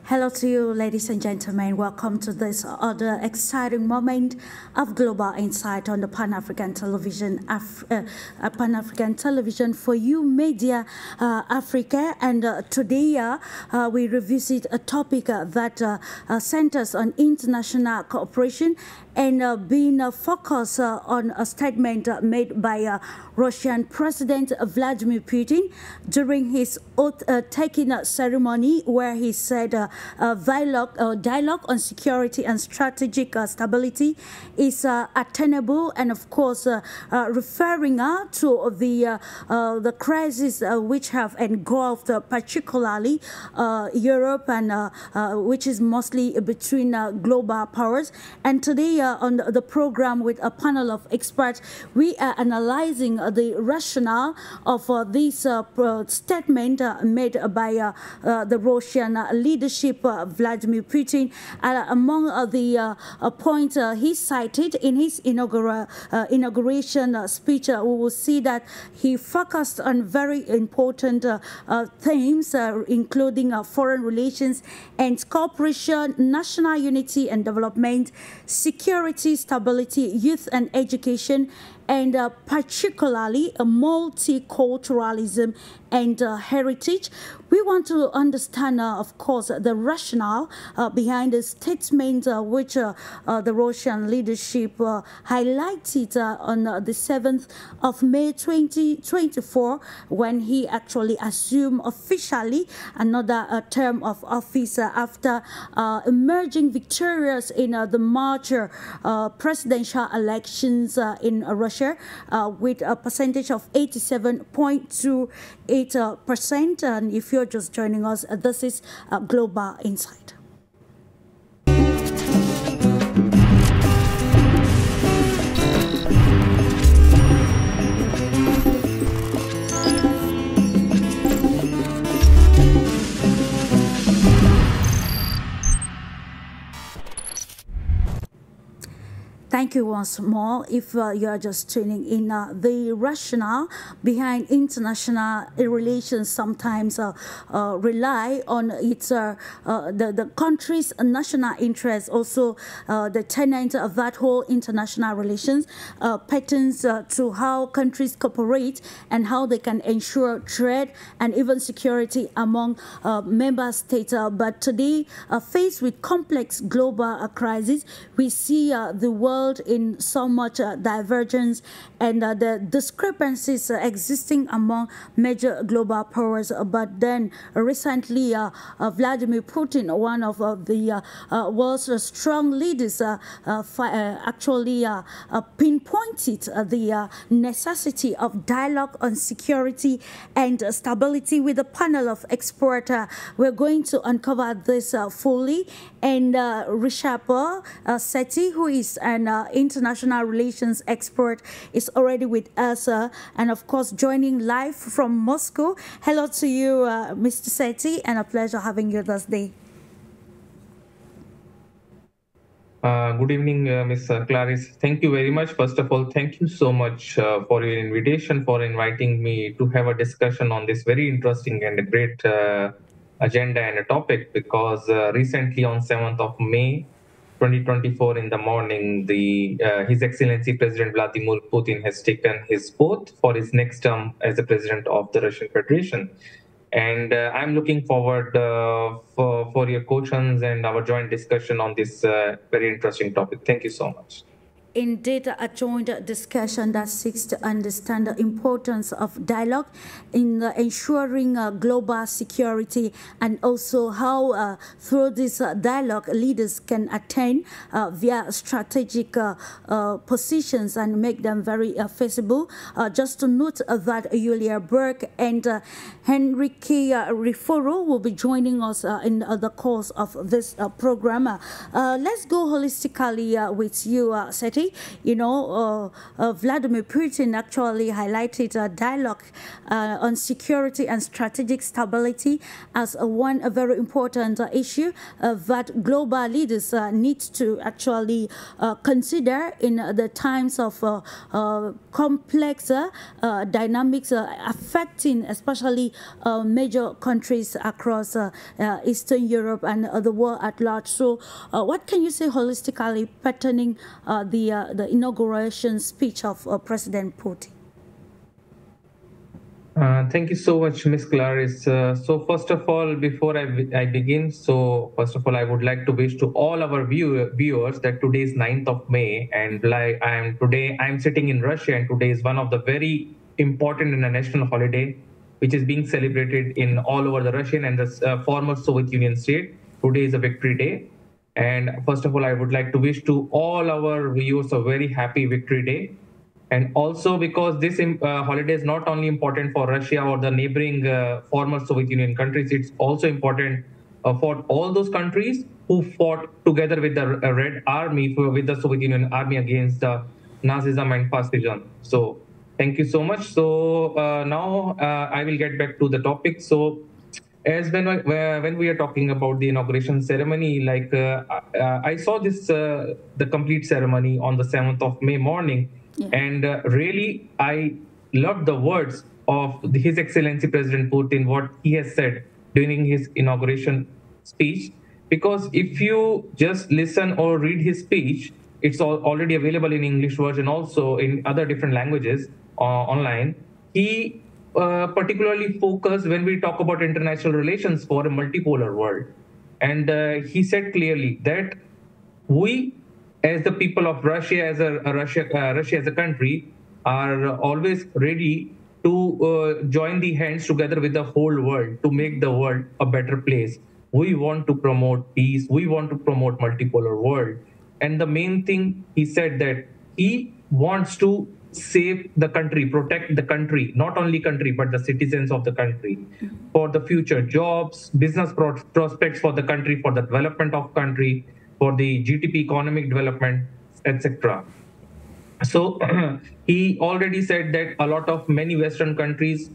Hello to you, ladies and gentlemen. Welcome to this other exciting moment of Global Insight on the Pan-African Television, Pan-African Television for You Media Africa. And today we revisit a topic that centers on international cooperation and being focused on a statement made by Russian President Vladimir Putin during his oath-taking ceremony, where he said dialogue on security and strategic stability is attainable, and of course referring to the crises which have engulfed particularly Europe, and which is mostly between global powers. And today on the program with a panel of experts, we are analyzing the rationale of this statement made by the Russian leadership, Vladimir Putin. Among the points he cited in his inauguration speech, we will see that he focused on very important themes, including foreign relations and cooperation, national unity and development, security, stability, youth and education, and particularly multiculturalism and heritage. We want to understand, of course, the rationale behind the statement which the Russian leadership highlighted on the 7th of May 2024, when he actually assumed officially another term of office after emerging victorious in the March presidential elections in Russia with a percentage of 87.28%. And if you're just joining us, this is Global Insight. Thank you once more. If you are just tuning in, the rationale behind international relations sometimes rely on its the country's national interest. Also, the tenet of that whole international relations pertains to how countries cooperate and how they can ensure trade and even security among member states. But today, faced with complex global crises, we see the world in so much divergence and the discrepancies existing among major global powers. But then recently, Vladimir Putin, one of the world's strong leaders, actually pinpointed the necessity of dialogue on security and stability. With a panel of experts, we're going to uncover this fully. And Rishabh Sethi, who is an international relations expert, is already with us, and of course joining live from Moscow. Hello to you, Mr. Sethi, and a pleasure having you this day. Good evening, Ms. Clarice. Thank you very much. First of all, thank you so much for your invitation, for inviting me to have a discussion on this very interesting and a great agenda and a topic, because recently on 7th of May 2024 in the morning, His Excellency President Vladimir Putin has taken his oath for his next term as the President of the Russian Federation. And I'm looking forward for your questions and our joint discussion on this very interesting topic. Thank you so much. Indeed, a joint discussion that seeks to understand the importance of dialogue in ensuring global security, and also how through this dialogue leaders can attain via strategic positions and make them very feasible. Just to note that Yulia Berg and Henrique Riforo will be joining us in the course of this program. Let's go holistically with you, Sethi. today, Vladimir Putin actually highlighted a dialogue on security and strategic stability as a very important issue that global leaders need to actually consider in the times of complex dynamics affecting especially major countries across Eastern Europe and the world at large. So what can you say holistically pertaining the inauguration speech of President Putin? Thank you so much, Ms. Clarice. So first of all, before I begin, I would like to wish to all our viewers that today is 9th of May, and I'm sitting in Russia, and today is one of the very important international holiday, which is being celebrated in all over the Russian and the former Soviet Union state. Today is a victory day. And first of all, I would like to wish to all our viewers a very happy victory day. And also because this holiday is not only important for Russia or the neighboring former Soviet Union countries, it's also important for all those countries who fought together with the Red Army, with the Soviet Union Army against Nazism and fascism. So thank you so much. So now I will get back to the topic. So as when we are talking about the inauguration ceremony, like I saw this the complete ceremony on the 7th of May morning. Yeah. And really, I loved the words of His Excellency President Putin, what he has said during his inauguration speech. Because if you just listen or read his speech, it's already available in English version, also in other different languages online. He particularly focused when we talk about international relations for a multipolar world. And he said clearly that we, as the people of Russia, Russia as a country, are always ready to join the hands together with the whole world to make the world a better place. We want to promote peace. We want to promote multipolar world. And the main thing he said that he wants to save the country, protect the country, not only country, but the citizens of the country for the future jobs, business prospects for the country, for the development of country, for the GDP, economic development, etc. So he already said that a lot of many Western countries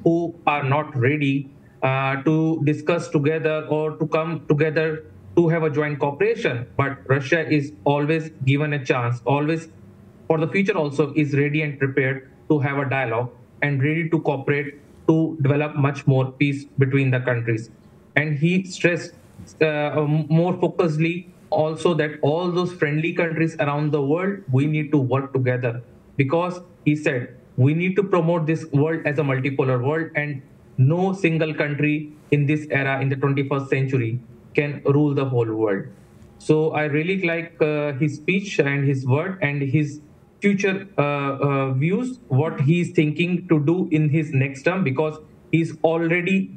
who are not ready to discuss together or to come together to have a joint cooperation, but Russia is always given a chance, always for the future also is ready and prepared to have a dialogue and ready to cooperate to develop much more peace between the countries. And he stressed more focusedly also that all those friendly countries around the world, we need to work together, because he said we need to promote this world as a multipolar world, and no single country in this era, in the 21st century, can rule the whole world. So I really like his speech and his word and his future views, what he's thinking to do in his next term, because he's already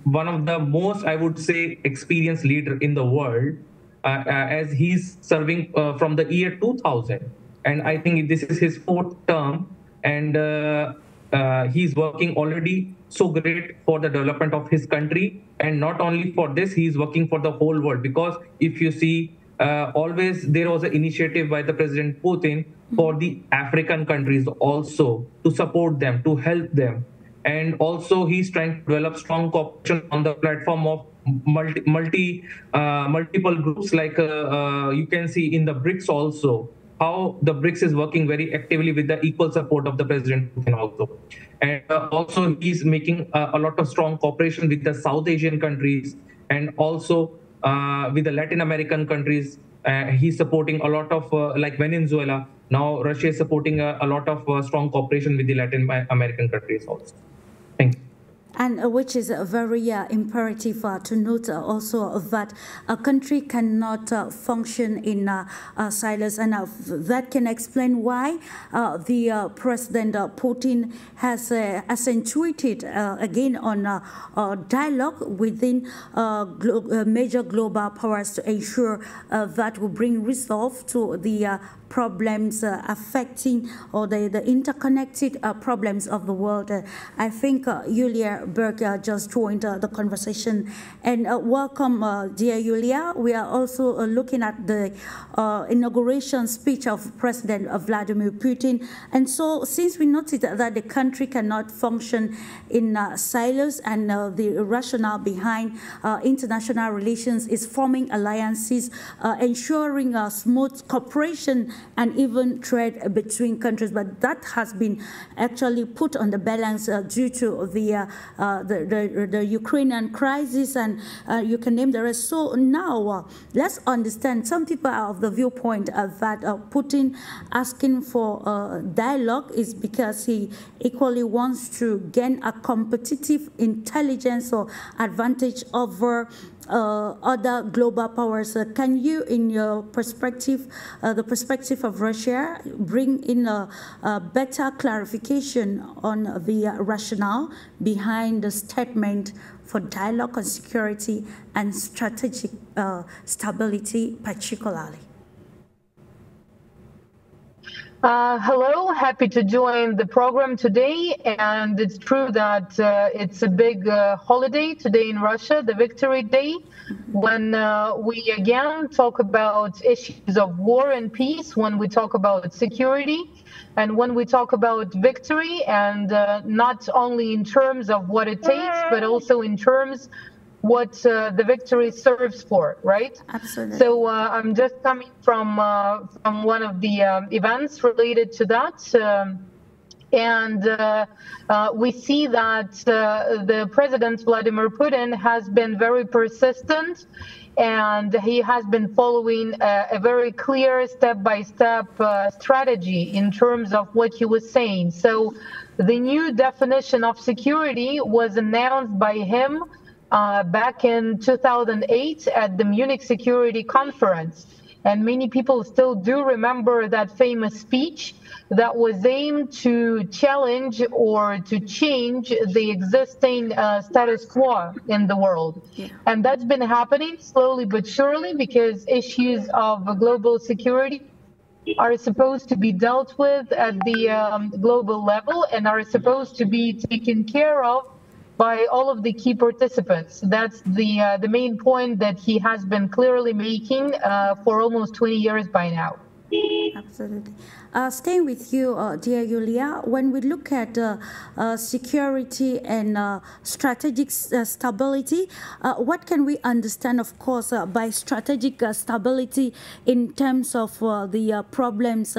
one of the most, I would say, experienced leader in the world, as he's serving from the year 2000. And I think this is his 4th term, and he's working already so great for the development of his country. And not only for this, he's working for the whole world, because if you see, always there was an initiative by the President Putin for the African countries also, to support them, to help them. And also he's trying to develop strong cooperation on the platform of multiple groups, like you can see in the BRICS also, how the BRICS is working very actively with the equal support of the President Putin also. And also he's making a lot of strong cooperation with the South Asian countries, and also with the Latin American countries. He's supporting a lot of like Venezuela. Now Russia is supporting a lot of strong cooperation with the Latin American countries also. Thank you. And which is very imperative to note also that a country cannot function in silence, and that can explain why the President Putin has accentuated again on dialogue within major global powers to ensure that will bring resolve to the problems affecting or the interconnected problems of the world. I think Yulia Berg just joined the conversation. And welcome, dear Yulia. We are also looking at the inauguration speech of President Vladimir Putin. And so since we noticed that the country cannot function in silos, and the rationale behind international relations is forming alliances, ensuring smooth cooperation and even trade between countries. But that has been actually put on the balance due to the Ukrainian crisis, and you can name the rest. So now let's understand. Some people are of the viewpoint that Putin asking for dialogue is because he equally wants to gain a competitive intelligence or advantage over other global powers. Can you, in your perspective, the perspective of Russia, bring in a better clarification on the rationale behind the statement for dialogue on security and strategic stability particularly? Hello, happy to join the program today. And it's true that it's a big holiday today in Russia, the Victory Day, when we again talk about issues of war and peace, when we talk about security, and when we talk about victory, and not only in terms of what it takes, but also in terms what the victory serves for, right? Absolutely. So I'm just coming from one of the events related to that, and we see that the President Vladimir Putin has been very persistent, and he has been following a very clear step-by-step strategy in terms of what he was saying. So the new definition of security was announced by him back in 2008 at the Munich Security Conference. And many people still do remember that famous speech that was aimed to challenge or to change the existing status quo in the world. Yeah. And that's been happening slowly but surely, because issues of global security are supposed to be dealt with at the global level and are supposed to be taken care of by all of the key participants. That's the main point that he has been clearly making for almost 20 years by now. Absolutely. Staying with you, dear Yulia, when we look at security and strategic stability, what can we understand, of course, by strategic stability in terms of the problems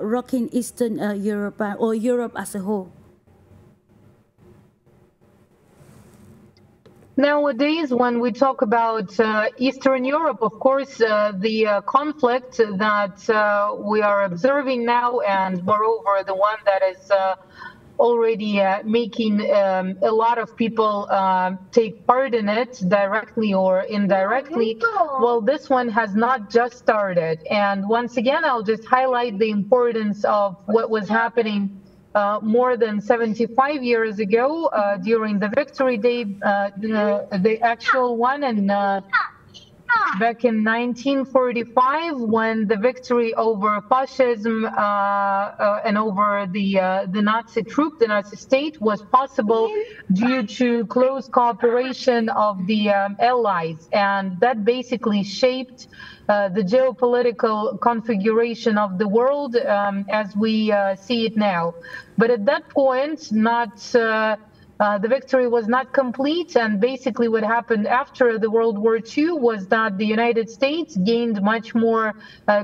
rocking Eastern Europe or Europe as a whole? Nowadays, when we talk about Eastern Europe, of course, the conflict that we are observing now, and moreover, the one that is already making a lot of people take part in it directly or indirectly, well, this one has not just started. And once again, I'll just highlight the importance of what was happening more than 75 years ago during the Victory Day, the actual one, and back in 1945, when the victory over fascism and over the Nazi troop, the Nazi state, was possible due to close cooperation of the Allies, and that basically shaped the geopolitical configuration of the world as we see it now. But at that point, the victory was not complete, and basically what happened after the World War II was that the United States gained much more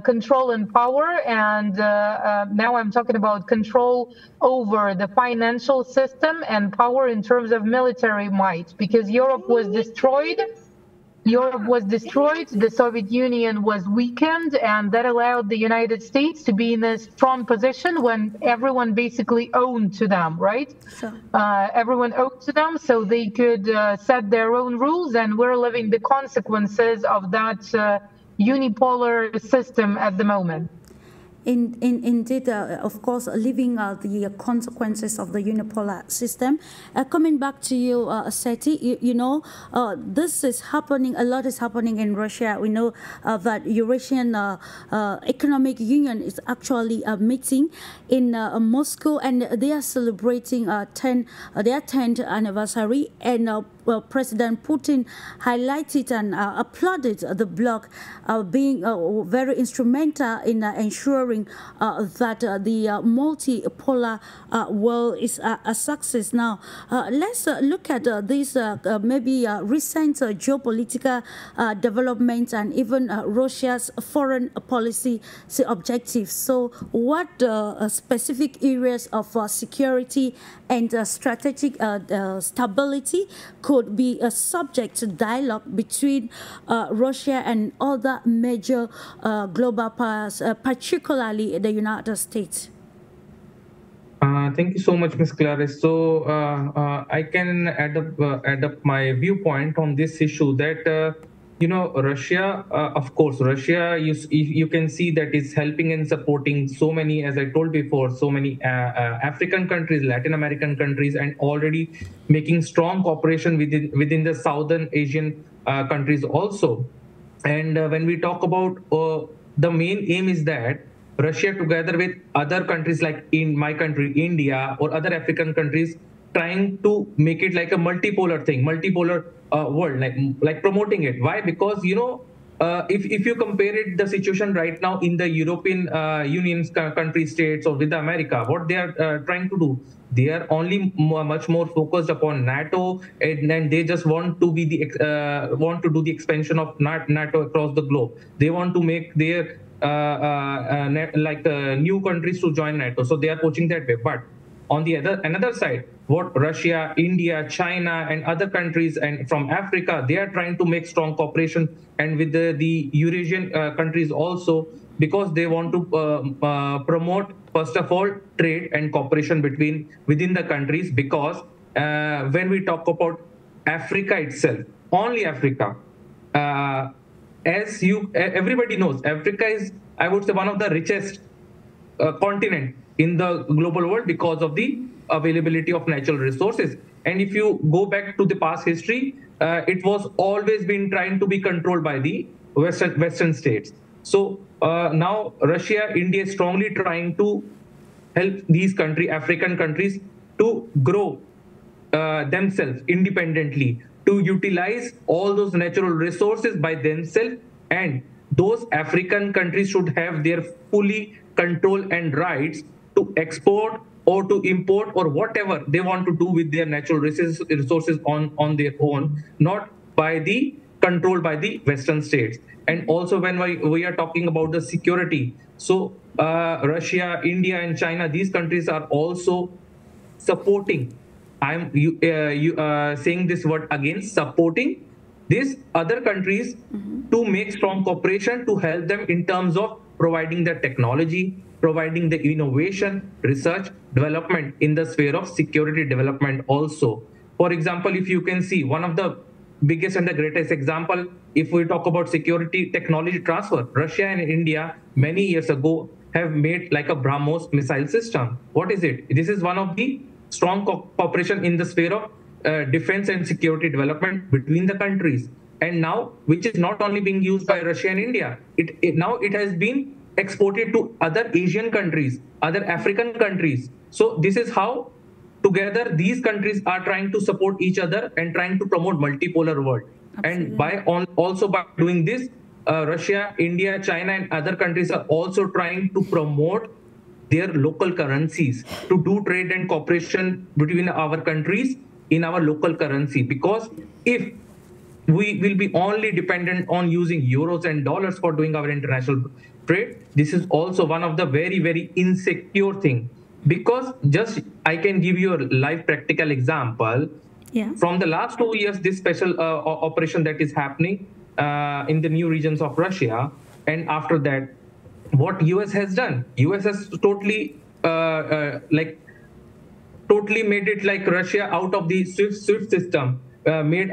control and power, and now I'm talking about control over the financial system and power in terms of military might, because Europe was destroyed. The Soviet Union was weakened, and that allowed the United States to be in a strong position when everyone basically owned to them, right? Sure. Everyone owed to them, so they could set their own rules, and we're living the consequences of that unipolar system at the moment. Indeed, of course, leaving the consequences of the unipolar system. Coming back to you, Seti, you know, this is happening, a lot is happening in Russia. We know that Eurasian Economic Union is actually meeting in Moscow, and they are celebrating their 10th anniversary, and President Putin highlighted and applauded the bloc being very instrumental in ensuring that the multipolar world is a success. Now, let's look at these maybe recent geopolitical developments and even Russia's foreign policy objectives. So, what specific areas of security and strategic stability could be a subject to dialogue between Russia and other major global powers, particularly the United States? Thank you so much, Ms. Clarice. So I can add up my viewpoint on this issue that you know, Russia, of course, Russia, you can see that is helping and supporting so many, as I told before, so many African countries, Latin American countries, and already making strong cooperation within the Southern Asian countries also. And when we talk about the main aim is that Russia, together with other countries like in my country, India, or other African countries, trying to make it like a multipolar thing, multipolar world, like promoting it. Why? Because, you know, if you compare it, the situation right now in the European Union's country states or with America, what they are trying to do, they are only much more focused upon NATO, and they just want to be want to do the expansion of NATO across the globe. They want to make their new countries to join NATO, so they are pushing that way. But on the another side, what Russia, India, China, and other countries and from Africa, they are trying to make strong cooperation, and with the Eurasian countries also, because they want to promote, first of all, trade and cooperation within the countries. Because when we talk about Africa itself, only Africa, as everybody knows, Africa is, I would say, one of the richest continent in the global world because of the availability of natural resources. And if you go back to the past history, it was always been trying to be controlled by the Western states. So now Russia, India is strongly trying to help these African countries to grow themselves independently, to utilize all those natural resources by themselves, and those African countries should have their fully control and rights to export or to import or whatever they want to do with their natural resources on their own, not by the controlled by the Western states. And also when we are talking about the security, so Russia, India, and China, these countries are also supporting, I'm saying this word again, supporting these other countries to make strong cooperation, to help them in terms of providing the technology, providing the innovation, research, development in the sphere of security development also. For example, if you can see, one of the biggest and the greatest example, if we talk about security technology transfer, Russia and India many years ago have made like a BrahMos missile system. What is it? This is one of the strong cooperation in the sphere of defense and security development between the countries. And now, which is not only being used by Russia and India, now it has been exported to other Asian countries, other African countries. So this is how together these countries are trying to support each other and trying to promote multipolar world. Absolutely. And also by doing this, Russia, India, China, and other countries are also trying to promote their local currencies, to do trade and cooperation between our countries in our local currency. Because if we will be only dependent on using euros and dollars for doing our international trade, this is also one of the very, very insecure thing. Because just I can give you a live practical example. Yeah. From the last 2 years, this special operation that is happening in the new regions of Russia, and after that, what US has done, US has totally totally made it like Russia out of the SWIFT system, applied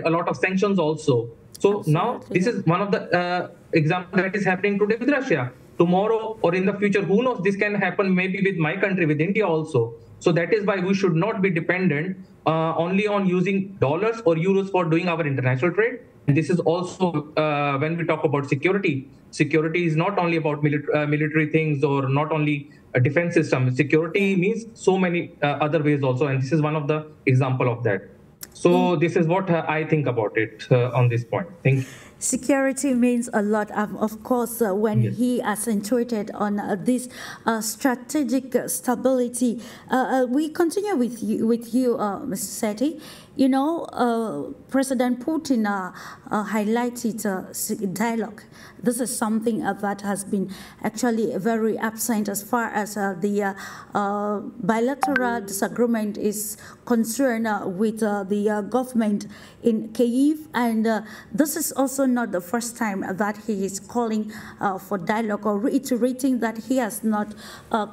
a lot of sanctions also. So absolutely. Now this is one of the examples that is happening today with Russia. tomorrow or in the future, who knows, this can happen maybe with my country, with India also. So that is why we should not be dependent only on using dollars or euros for doing our international trade. And this is also when we talk about security. Security is not only about military things or not only a defense system. Security means so many other ways also, and this is one of the example of that. So this is what I think about it on this point. Thank you. Security means a lot, of course, when he accentuated on this strategic stability. We continue with you, Mr. Sethi. You know, President Putin highlighted dialogue. This is something that has been actually very absent as far as the bilateral disagreement is concerned with the government in Kyiv. And this is also not the first time that he is calling for dialogue or reiterating that he has not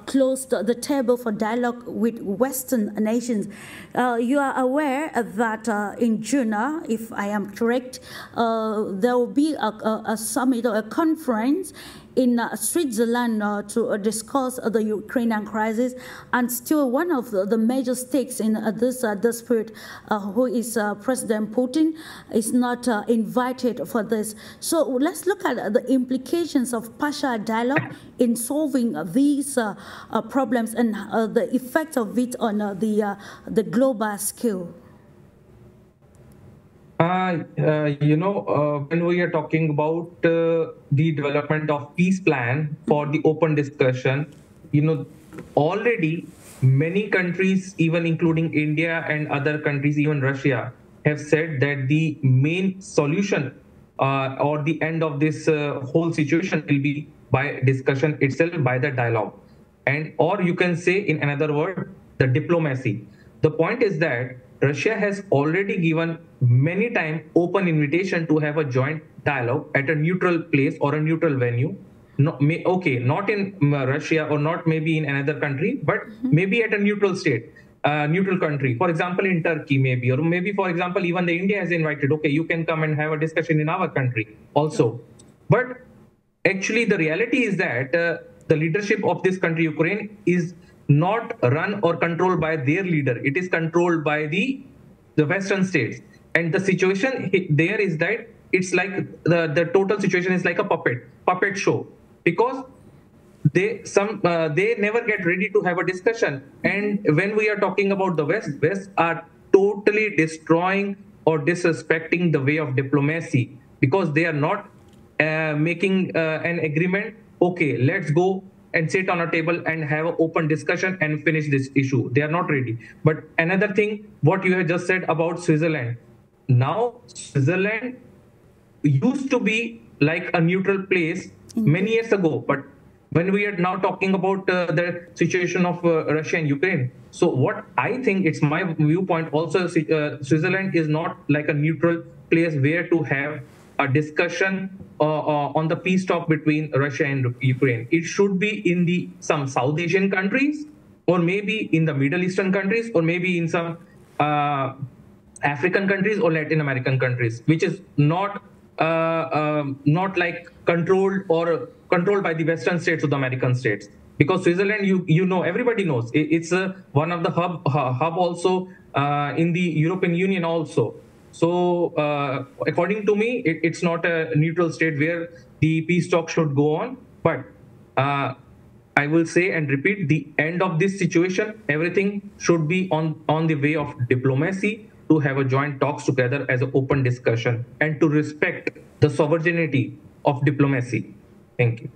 closed the table for dialogue with Western nations. You are aware that in June, if I am correct, there will be a summit or a conference in Switzerland to discuss the Ukrainian crisis, and still one of the major stakes in this dispute, who is President Putin, is not invited for this. So let's look at the implications of partial dialogue in solving these problems and the effect of it on the global scale. You know, when we are talking about the development of peace plan for the open discussion, you know, already many countries, even including India and other countries, even Russia, have said that the main solution or the end of this whole situation will be by discussion itself, by the dialogue. And or you can say in another word, the diplomacy. The point is that Russia has already given many times open invitation to have a joint dialogue at a neutral place or a neutral venue. No, okay, not in Russia or not maybe in another country, but maybe at a neutral state, neutral country. For example, in Turkey maybe, or maybe for example, even the India has invited, okay, you can come and have a discussion in our country also. But actually the reality is that the leadership of this country, Ukraine, is not run or controlled by their leader. It is controlled by the Western states. And the situation there is that it's like the total situation is like a puppet show, because they never get ready to have a discussion. And when we are talking about the West are totally destroying or disrespecting the way of diplomacy, because they are not making an agreement. Okay, let's go and sit on a table and have an open discussion and finish this issue. They are not ready. But another thing, what you have just said about Switzerland. Now, Switzerland used to be like a neutral place many years ago. But when we are now talking about the situation of Russia and Ukraine, so what I think, it's my viewpoint also, Switzerland is not like a neutral place where to have a discussion on the peace talk between Russia and Ukraine. It should be in some South Asian countries, or maybe in the Middle Eastern countries, or maybe in some African countries or Latin American countries, which is not like controlled by the Western states or the American states. Because Switzerland, you know, everybody knows, it's one of the hub also in the European Union also. So according to me, it's not a neutral state where the peace talk should go on. But I will say and repeat, the end of this situation, everything should be on the way of diplomacy, to have a joint talks together as an open discussion, and to respect the sovereignty of diplomacy. Thank you.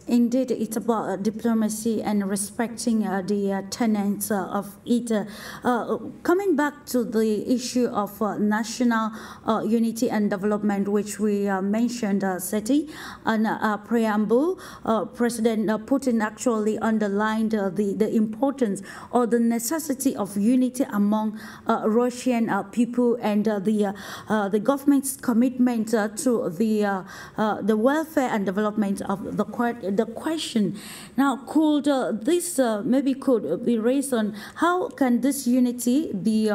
Indeed, it's about diplomacy and respecting the tenets of it. Coming back to the issue of national unity and development, which we mentioned, Sethi, in a preamble, President Putin actually underlined the importance or the necessity of unity among Russian people, and the government's commitment to the welfare and development of the the question now, could this maybe could be raised on how can this unity be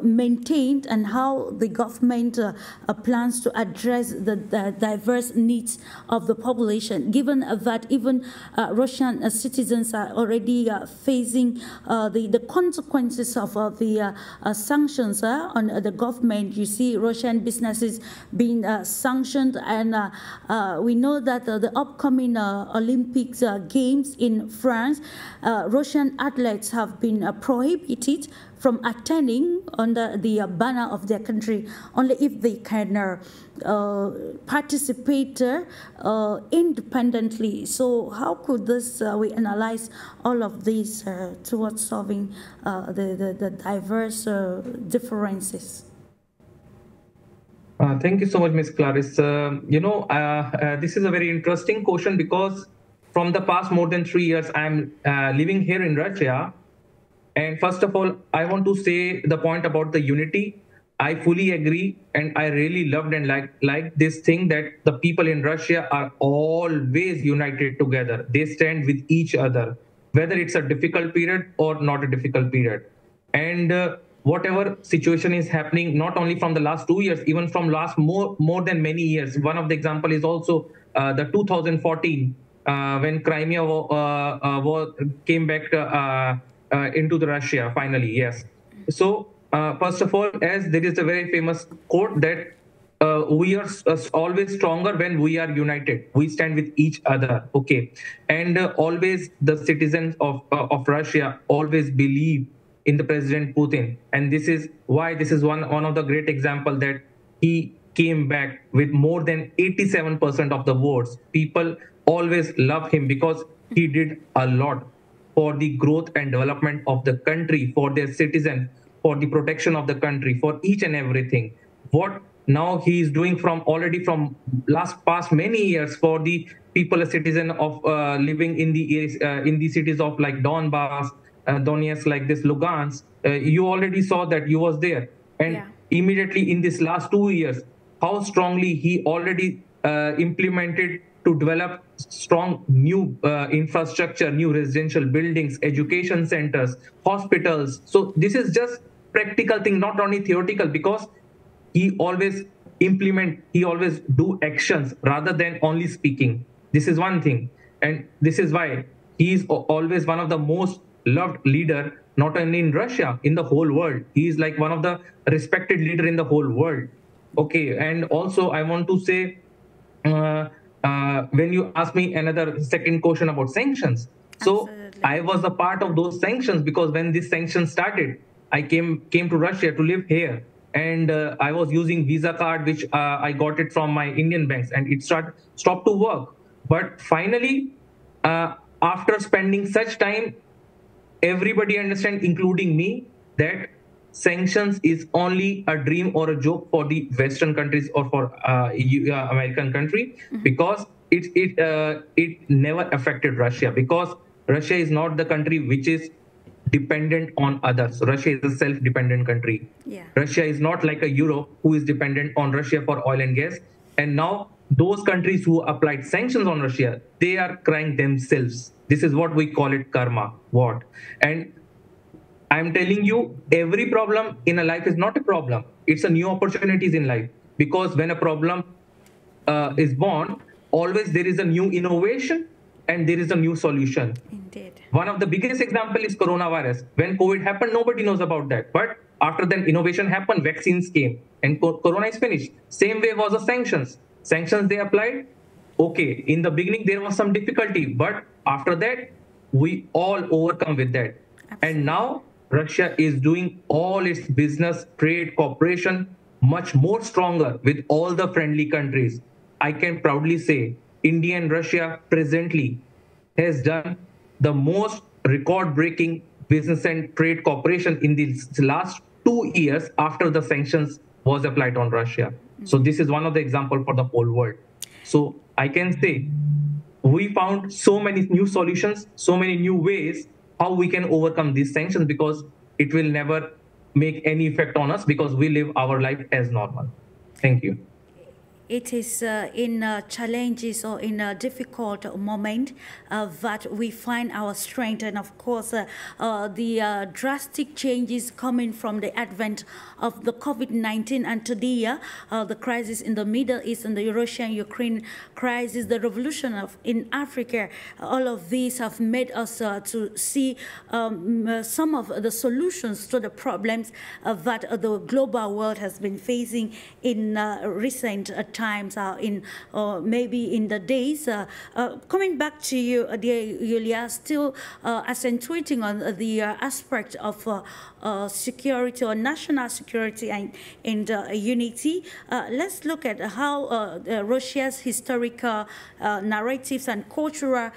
maintained, and how the government plans to address the diverse needs of the population, given that even Russian citizens are already facing the consequences of the sanctions on the government. You see Russian businesses being sanctioned, and we know that the upcoming Olympics Games in France, Russian athletes have been prohibited from attending under the banner of their country, only if they can participate independently. So how could this, we analyze all of these towards solving the diverse differences? Thank you so much, Ms. Clarice. This is a very interesting question, because from the past more than 3 years, I'm living here in Russia. And first of all, I want to say the point about the unity. I fully agree, and I really loved and like this thing that the people in Russia are always united together. They stand with each other, whether it's a difficult period or not a difficult period. And whatever situation is happening, not only from the last 2 years, even from last more than many years. One of the example is also the 2014 when Crimea came back into the Russia finally. Yes. So first of all, as there is a very famous quote that we are always stronger when we are united. We stand with each other. Okay, and always the citizens of Russia always believe in the President Putin, and this is why this is one of the great example that he came back with more than 87% of the votes. People always love him because he did a lot for the growth and development of the country, for their citizens, for the protection of the country, for each and everything. What now he is doing from past many years for the people, a citizen of living in the cities of like Donbass, Donetsk, like this Lugansk. You already saw that, you was there, and immediately in this last 2 years, how strongly he already implemented to develop strong new infrastructure, new residential buildings, education centers, hospitals. So this is just practical thing, not only theoretical, because he always he always do actions rather than only speaking. This is one thing. And this is why he is always one of the most loved leader, not only in Russia, in the whole world. He is like one of the respected leader in the whole world. Okay, and also I want to say, when you ask me another second question about sanctions, so absolutely, I was a part of those sanctions, because when these sanctions started, I came to Russia to live here, and I was using Visa card, which I got it from my Indian banks, and it stopped to work. But finally, after spending such time, everybody understand, including me, that sanctions is only a dream or a joke for the Western countries or for American country, because it never affected Russia, because Russia is not the country which is dependent on others. Russia is a self-dependent country. Yeah. Russia is not like a Europe who is dependent on Russia for oil and gas. And now those countries who applied sanctions on Russia, they are crying themselves. This is what we call it karma. What? And I'm telling you, every problem in a life is not a problem. It's a new opportunities in life. Because when a problem is born, always there is a new innovation and there is a new solution. Indeed. One of the biggest example is coronavirus. When COVID happened, nobody knows about that. But after then innovation happened, vaccines came, and corona is finished. Same way was the sanctions. Sanctions they applied. Okay, in the beginning there was some difficulty, but after that we all overcome with that. Absolutely. And now Russia is doing all its business, trade, cooperation much more stronger with all the friendly countries. I can proudly say India and Russia presently has done the most record-breaking business and trade cooperation in the last 2 years after the sanctions was applied on Russia. So this is one of the examples for the whole world. So I can say we found so many new solutions, so many new ways how we can overcome these sanctions, because it will never make any effect on us, because we live our life as normal. Thank you. it is in challenges or in a difficult moment that we find our strength. And of course, the drastic changes coming from the advent of the COVID-19 and today, the crisis in the Middle East and the Russia-Ukraine crisis, the revolution in Africa, all of these have made us to see some of the solutions to the problems that the global world has been facing in recent times, maybe in the days. Coming back to you, dear Yulia, still accentuating on the aspect of security or national security and unity, let's look at how Russia's historical narratives and cultural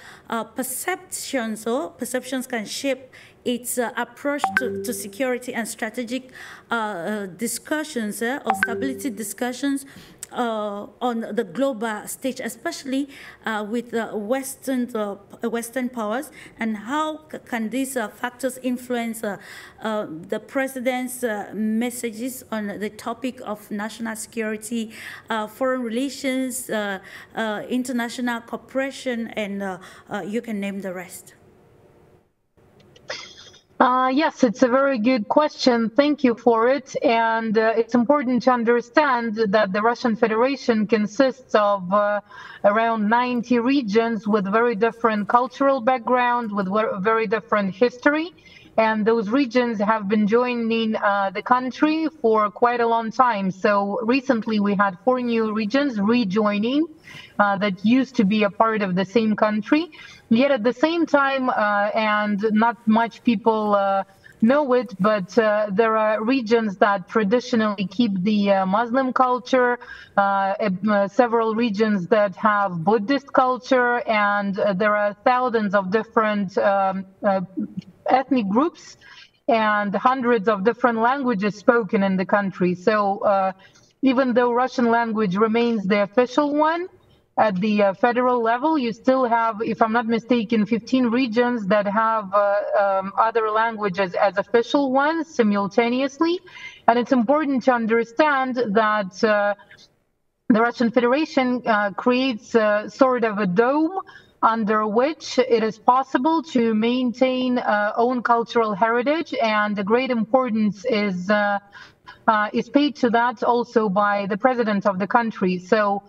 perceptions can shape its approach to security and strategic discussions or stability discussions on the global stage, especially with Western powers, and how can these factors influence the president's messages on the topic of national security, foreign relations, international cooperation, and you can name the rest? Yes, it's a very good question. Thank you for it. And it's important to understand that the Russian Federation consists of around 90 regions with very different cultural background, with very different history. And those regions have been joining the country for quite a long time. So recently we had 4 new regions rejoining that used to be a part of the same country. Yet at the same time, and not much people know it, but there are regions that traditionally keep the Muslim culture, several regions that have Buddhist culture, and there are thousands of different ethnic groups and hundreds of different languages spoken in the country. So even though Russian language remains the official one at the federal level, you still have, if I'm not mistaken, 15 regions that have other languages as official ones simultaneously. And it's important to understand that the Russian Federation creates sort of a dome under which it is possible to maintain own cultural heritage, and the great importance is paid to that also by the president of the country. So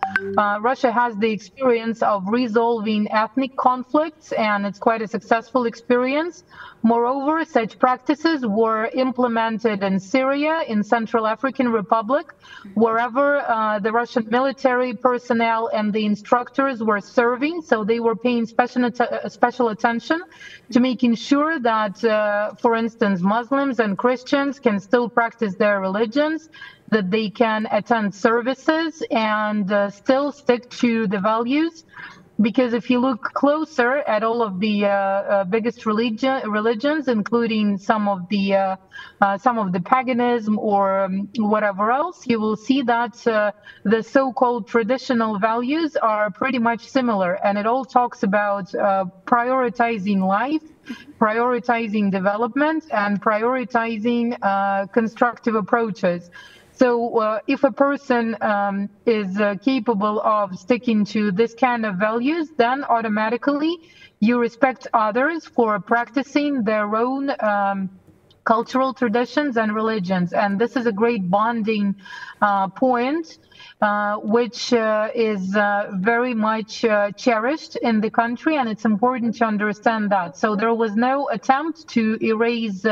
Russia has the experience of resolving ethnic conflicts, and it's quite a successful experience. Moreover, such practices were implemented in Syria, in Central African Republic, wherever the Russian military personnel and the instructors were serving. So they were paying special attention to making sure that, for instance, Muslims and Christians can still practice their religions, that they can attend services and still stick to the values. Because if you look closer at all of the biggest religions, including some of the paganism or whatever else, you will see that the so-called traditional values are pretty much similar, and it all talks about prioritizing life, prioritizing development, and prioritizing constructive approaches. So if a person is capable of sticking to this kind of values, then automatically you respect others for practicing their own cultural traditions and religions. And this is a great bonding point, which is very much cherished in the country, and it's important to understand that. So there was no attempt to erase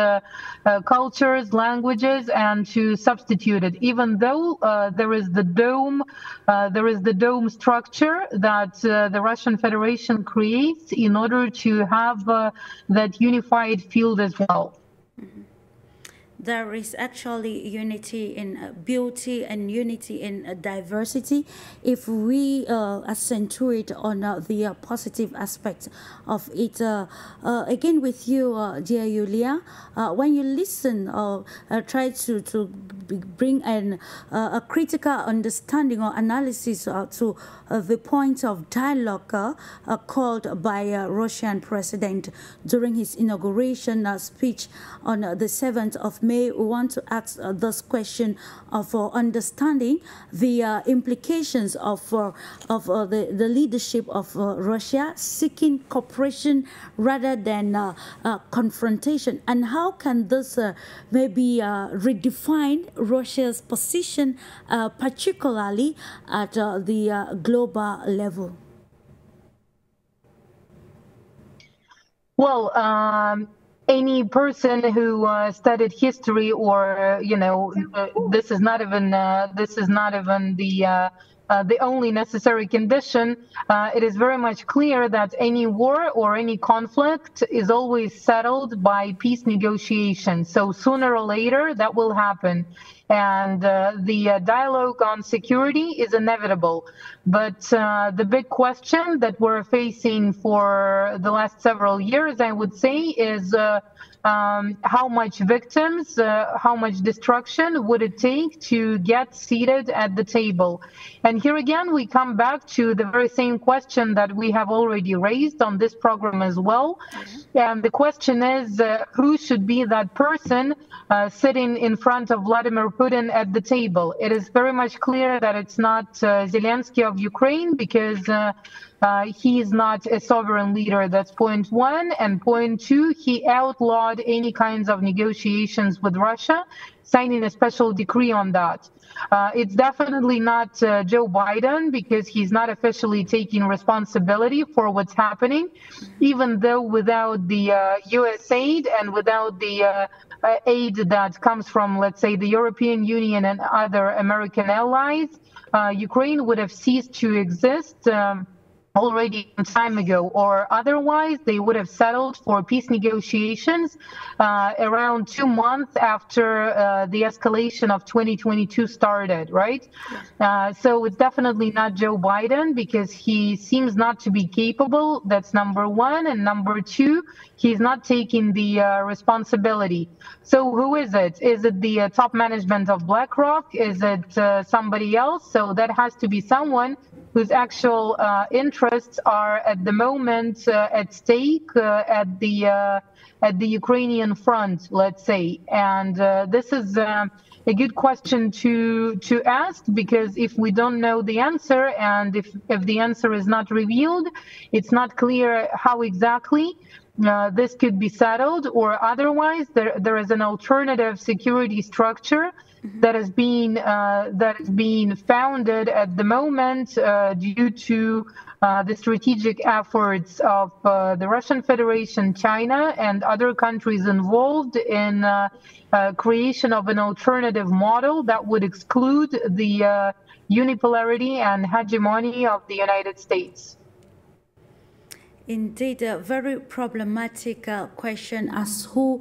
cultures, languages, and to substitute it, even though there is the dome structure that the Russian Federation creates in order to have that unified field as well. There is actually unity in beauty and unity in diversity if we accentuate on the positive aspects of it. Again with you, dear Yulia, when you listen or try to bring a critical understanding or analysis to the point of dialogue called by Russian president during his inauguration speech on the 7th of May may want to ask this question for understanding the implications of the leadership of Russia seeking cooperation rather than confrontation, and how can this maybe redefine Russia's position, particularly at the global level? Well, any person who studied history, or this is not even the only necessary condition. It is very much clear that any war or any conflict is always settled by peace negotiations. So sooner or later that will happen. And the dialogue on security is inevitable. But the big question that we're facing for the last several years, I would say, is how much victims, how much destruction would it take to get seated at the table? And here again, we come back to the very same question that we have already raised on this program as well. And the question is, who should be that person sitting in front of Vladimir Putin at the table? It is very much clear that it's not Zelensky of Ukraine, because he is not a sovereign leader. That's point one. And point two, he outlawed any kinds of negotiations with Russia, signing a special decree on that. It's definitely not Joe Biden, because he's not officially taking responsibility for what's happening, even though without the US aid and without the aid that comes from, let's say, the European Union and other American allies, Ukraine would have ceased to exist already some time ago, or otherwise they would have settled for peace negotiations around 2 months after the escalation of 2022 started, right? So it's definitely not Joe Biden, because he seems not to be capable. That's number one. And number two, he's not taking the responsibility. So who is it? Is it the top management of BlackRock? Is it somebody else? So that has to be someone whose actual interests are at the moment at stake at the Ukrainian front, let's say. And this is a good question to ask, because if we don't know the answer, and if the answer is not revealed, it's not clear how exactly this could be settled, or otherwise there is an alternative security structure that is being founded at the moment due to the strategic efforts of the Russian Federation, China, and other countries involved in creation of an alternative model that would exclude the unipolarity and hegemony of the United States. Indeed, a very problematic question as who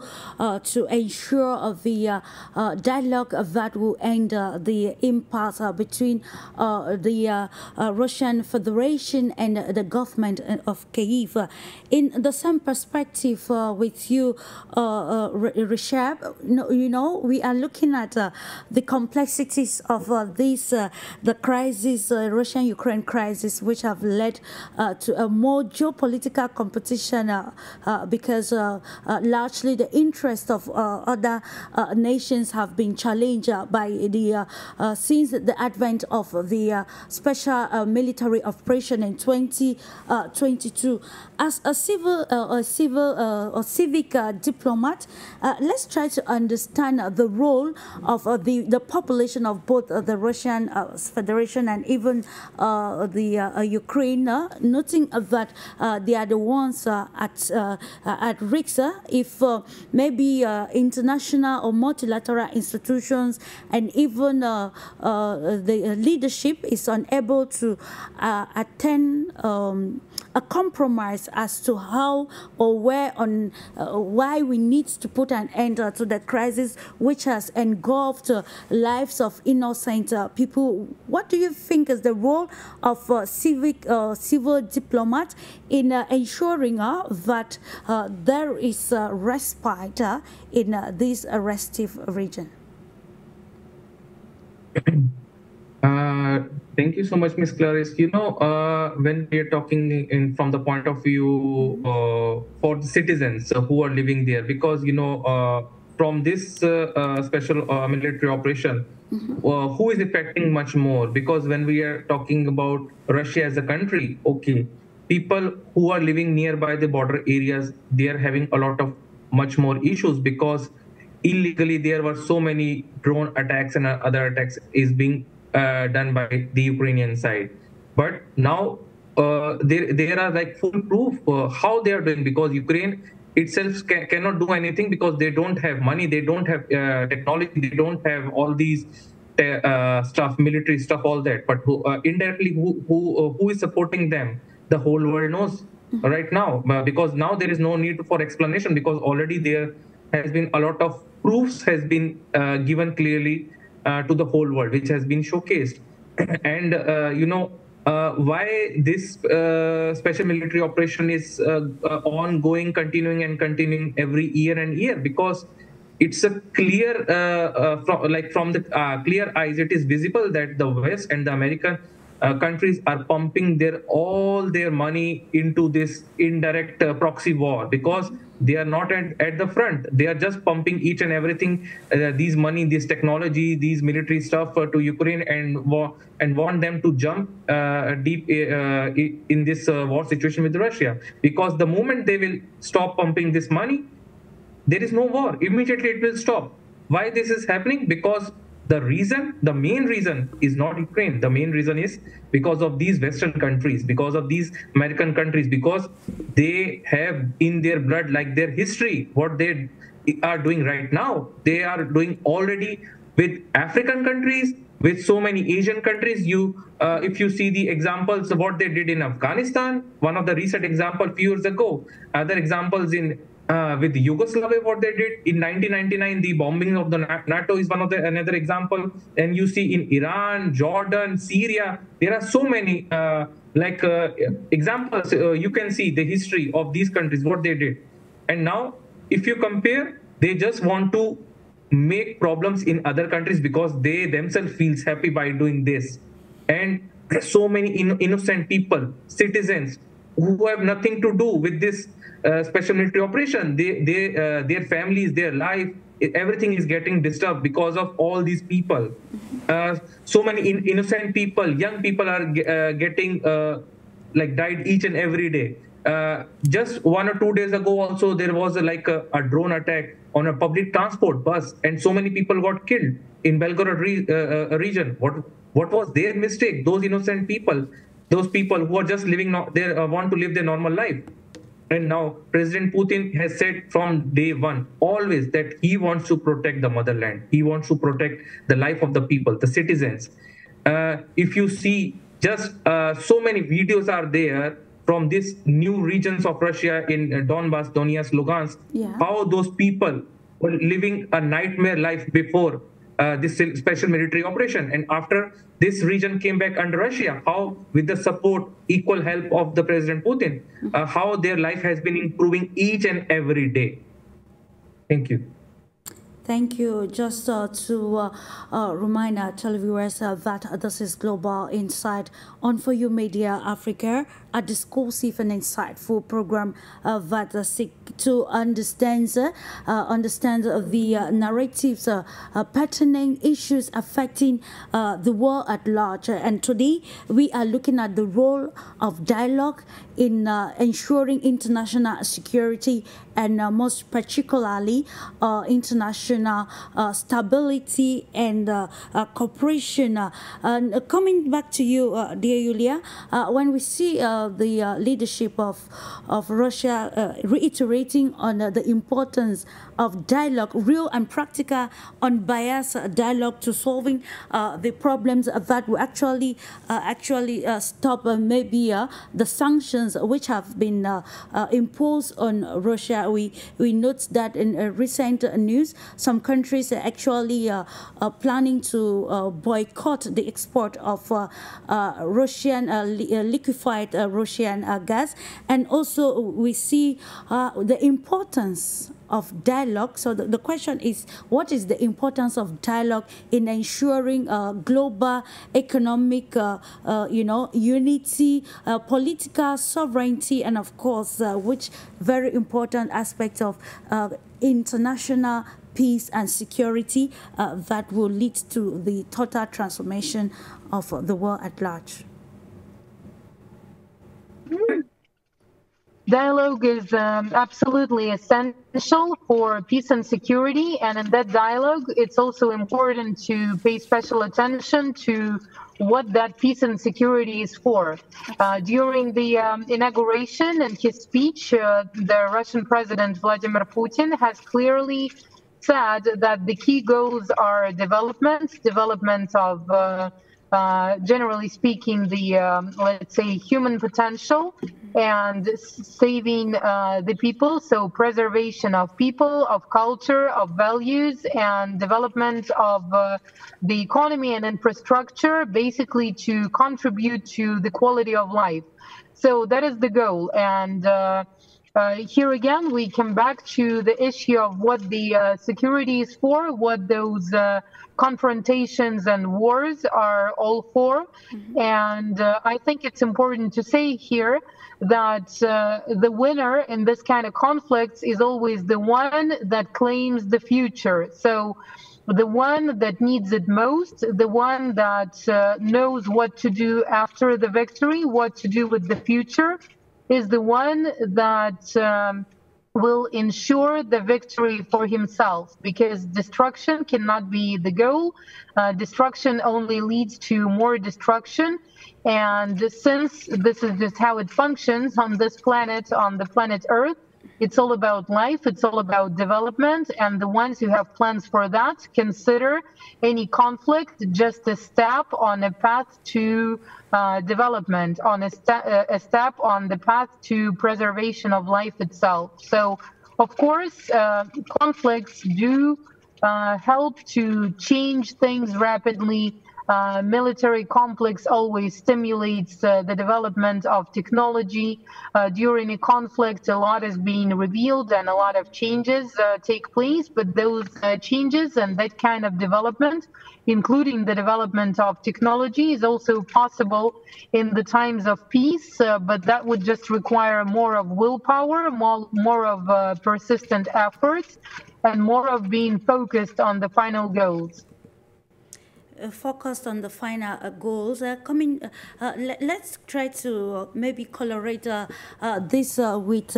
to ensure the dialogue that will end the impasse between the Russian Federation and the government of Kyiv. In the same perspective with you, Rishab, we are looking at the complexities of the crisis, Russian-Ukraine crisis, which have led to a more geopolitical competition because largely the interests of other nations have been challenged by the since the advent of the special military operation in 2022. As a civic diplomat, let's try to understand the role of the population of both the Russian Federation and even the Ukraine, noting that they are the ones at risk if maybe international or multilateral institutions and even the leadership is unable to attain a compromise as to how or where on why we need to put an end to the crisis which has engulfed lives of innocent people. What do you think is the role of civil diplomat in ensuring that there is respite in this restive region? Thank you so much, Ms. Clarice. When we are talking from the point of view for the citizens who are living there, because, from this special military operation, who is affecting much more? Because when we are talking about Russia as a country, okay, people who are living nearby the border areas, they are having a lot of much more issues, because illegally there were so many drone attacks and other attacks is being done by the Ukrainian side. But now there are like full proof how they are doing, because Ukraine itself cannot do anything, because they don't have money, they don't have technology, they don't have all these stuff, military stuff, all that. But indirectly, who is supporting them? The whole world knows right now, because now there is no need for explanation, because already there has been a lot of proofs has been given clearly to the whole world, which has been showcased. And why this special military operation is ongoing, continuing every year and year? Because it's a clear, from the clear eyes, it is visible that the West and the American countries are pumping all their money into this indirect proxy war, because they are not at the front. They are just pumping each and everything, these money, this technology, these military stuff to Ukraine, and want them to jump deep in this war situation with Russia. Because the moment they will stop pumping this money, there is no war. Immediately it will stop. Why this is happening? Because the main reason is not Ukraine. The main reason is because of these Western countries, because of these American countries, because they have in their blood, like their history, what they are doing right now. They are doing already with African countries, with so many Asian countries. If you see the examples of what they did in Afghanistan, one of the recent example few years ago, other examples in with Yugoslavia, what they did in 1999, the bombing of the NATO is another example. And you see in Iran, Jordan, Syria, there are so many examples. You can see the history of these countries, what they did. And now, if you compare, they just want to make problems in other countries, because they themselves feels happy by doing this. And so many innocent people, citizens, who have nothing to do with this special military operation, their families, their life, everything is getting disturbed because of all these people. So many innocent people, young people are getting died each and every day. Just 1 or 2 days ago also, there was a drone attack on a public transport bus, and so many people got killed in Belgorod region. What was their mistake? Those innocent people, those people who are just living, they want to live their normal life. And now President Putin has said from day one, always, that he wants to protect the motherland. He wants to protect the life of the people, the citizens. If you see, just so many videos are there from these new regions of Russia in Donbass, Donetsk, Lugansk, how those people were living a nightmare life before this special military operation. And after this region came back under Russia, how with the support, equal help of the President Putin, how their life has been improving each and every day. Thank you. Thank you. Just to remind our televiewers that this is Global Insight on For You Media Africa, a discursive and insightful program that seek to understand the narratives pertinent issues affecting the world at large. And today we are looking at the role of dialogue in ensuring international security, and most particularly international stability and cooperation. And coming back to you, dear Yulia, when we see the leadership of Russia reiterating on the importance of dialogue, real and practical, unbiased dialogue to solving the problems that will actually stop maybe the sanctions which have been imposed on Russia. We note that in recent news, some countries are actually planning to boycott the export of Russian liquefied Russian gas. And also we see the importance of dialogue. So the question is, what is the importance of dialogue in ensuring global economic unity, political sovereignty, and of course which very important aspect of international peace and security that will lead to the total transformation of the world at large? Dialogue is absolutely essential for peace and security, and in that dialogue, it's also important to pay special attention to what that peace and security is for. During the inauguration and his speech, the Russian President Vladimir Putin has clearly said that the key goals are development of generally speaking, the let's say human potential, and saving the people, so preservation of people, of culture, of values, and development of the economy and infrastructure, basically to contribute to the quality of life. So that is the goal. And here again, we come back to the issue of what the security is for, what those confrontations and wars are all for. And I think it's important to say here that the winner in this kind of conflicts is always the one that claims the future. So the one that needs it most, the one that knows what to do after the victory, what to do with the future, is the one that will ensure the victory for himself, because destruction cannot be the goal. Destruction only leads to more destruction. And since this is just how it functions on this planet, on the planet Earth, it's all about life, it's all about development, and the ones who have plans for that consider any conflict just a step on a path to development, on a step on the path to preservation of life itself. So, of course, conflicts do help to change things rapidly. Military complex always stimulates the development of technology. During a conflict, a lot is being revealed and a lot of changes take place, but those changes and that kind of development, including the development of technology, is also possible in the times of peace, but that would just require more of willpower, more of persistent effort, and more of being focused on the final goals. Focused on the final goals. Let's try to maybe colorate this with,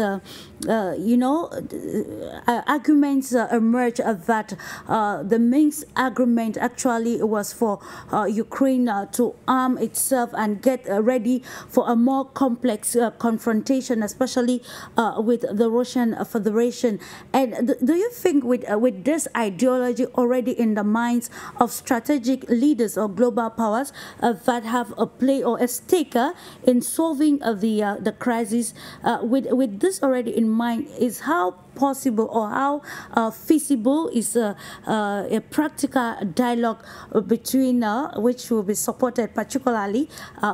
arguments emerge that the Minsk agreement actually was for Ukraine to arm itself and get ready for a more complex confrontation, especially with the Russian Federation. And do you think with this ideology already in the minds of strategic leaders or global powers that have a play or a stake in solving the crisis, with this already in mind, is how possible or how feasible is a practical dialogue between which will be supported particularly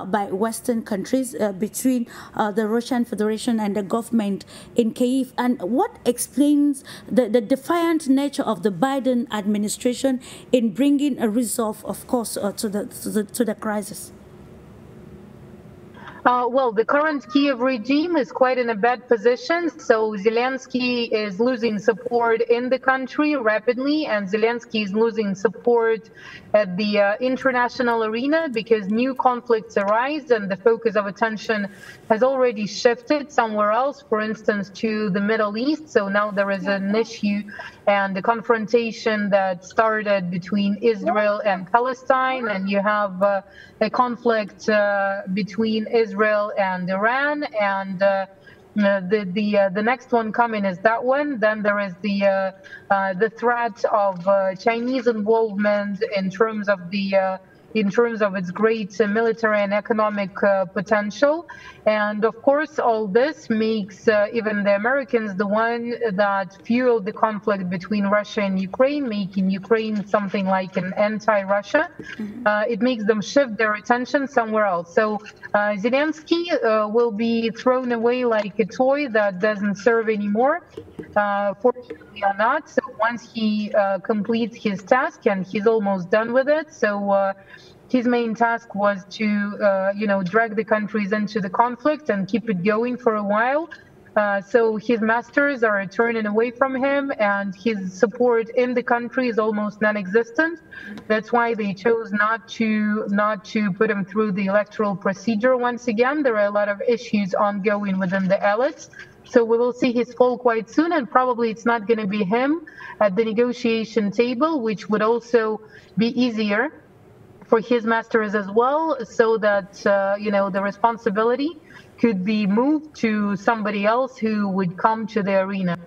by Western countries between the Russian Federation and the government in Kyiv, and what explains the defiant nature of the Biden administration in bringing a resolve, of course, to the crisis? Well, the current Kiev regime is quite in a bad position. So Zelensky is losing support in the country rapidly, and Zelensky is losing support at the international arena because new conflicts arise and the focus of attention has already shifted somewhere else, for instance, to the Middle East. So now there is an issue and a confrontation that started between Israel and Palestine, and you have a conflict between Israel and Iran, and the next one coming is that one. Then there is the threat of Chinese involvement in terms of its great military and economic potential. And of course, all this makes even the Americans the one that fueled the conflict between Russia and Ukraine, making Ukraine something like an anti-Russia. It makes them shift their attention somewhere else. So Zelensky will be thrown away like a toy that doesn't serve anymore, fortunately or not. So once he completes his task, and he's almost done with it, so his main task was to, drag the countries into the conflict and keep it going for a while. So his masters are turning away from him, and his support in the country is almost non-existent. That's why they chose not to put him through the electoral procedure once again. There are a lot of issues ongoing within the elites. So we will see his fall quite soon, and probably it's not going to be him at the negotiation table, which would also be easier for his masters as well, so that the responsibility could be moved to somebody else who would come to the arena.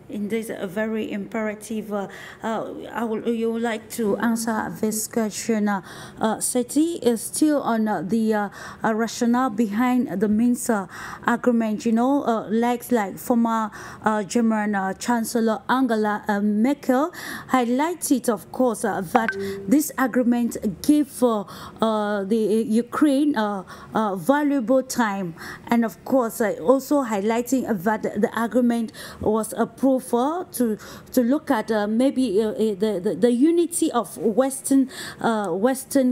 Indeed, a very imperative. You would like to answer this question. Seti is still on the rationale behind the Minsk agreement. Like former German Chancellor Angela Merkel highlighted, of course, that this agreement gave the Ukraine valuable time, and of course, also highlighting that the agreement was approved to look at maybe the unity of Western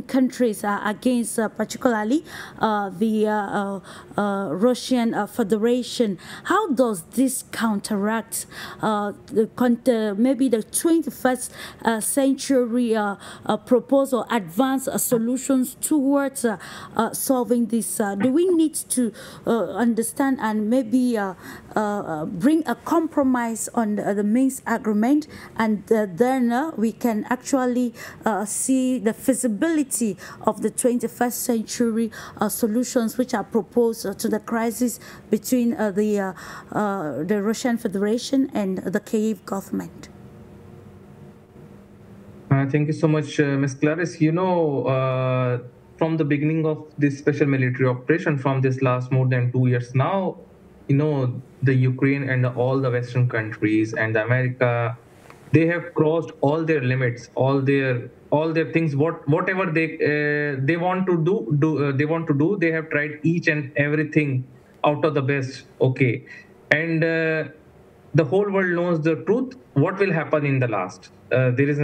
countries against particularly the Russian Federation. How does this counteract maybe the 21st century proposal, advance solutions towards solving this? Do we need to understand and maybe bring a compromise on the Minsk agreement, and then we can actually see the feasibility of the 21st century solutions which are proposed to the crisis between the Russian Federation and the Kyiv government? Thank you so much, Ms. Clarice. From the beginning of this special military operation, from this last more than 2 years now, the Ukraine and all the Western countries and America, they have crossed all their limits, all their things, whatever they want to do, they have tried each and everything out of the best. Okay, and the whole world knows the truth. What will happen in the last? There is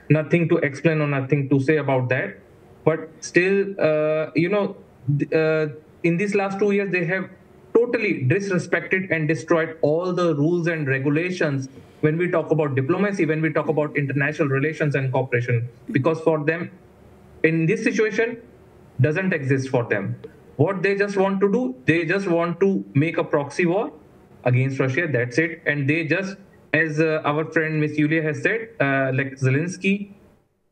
nothing to explain or nothing to say about that. But still, in these last 2 years, they have totally disrespected and destroyed all the rules and regulations when we talk about diplomacy, when we talk about international relations and cooperation, because for them, in this situation, doesn't exist for them. What they just want to do, they just want to make a proxy war against Russia, that's it. And they just, as our friend Miss Yulia has said, like Zelensky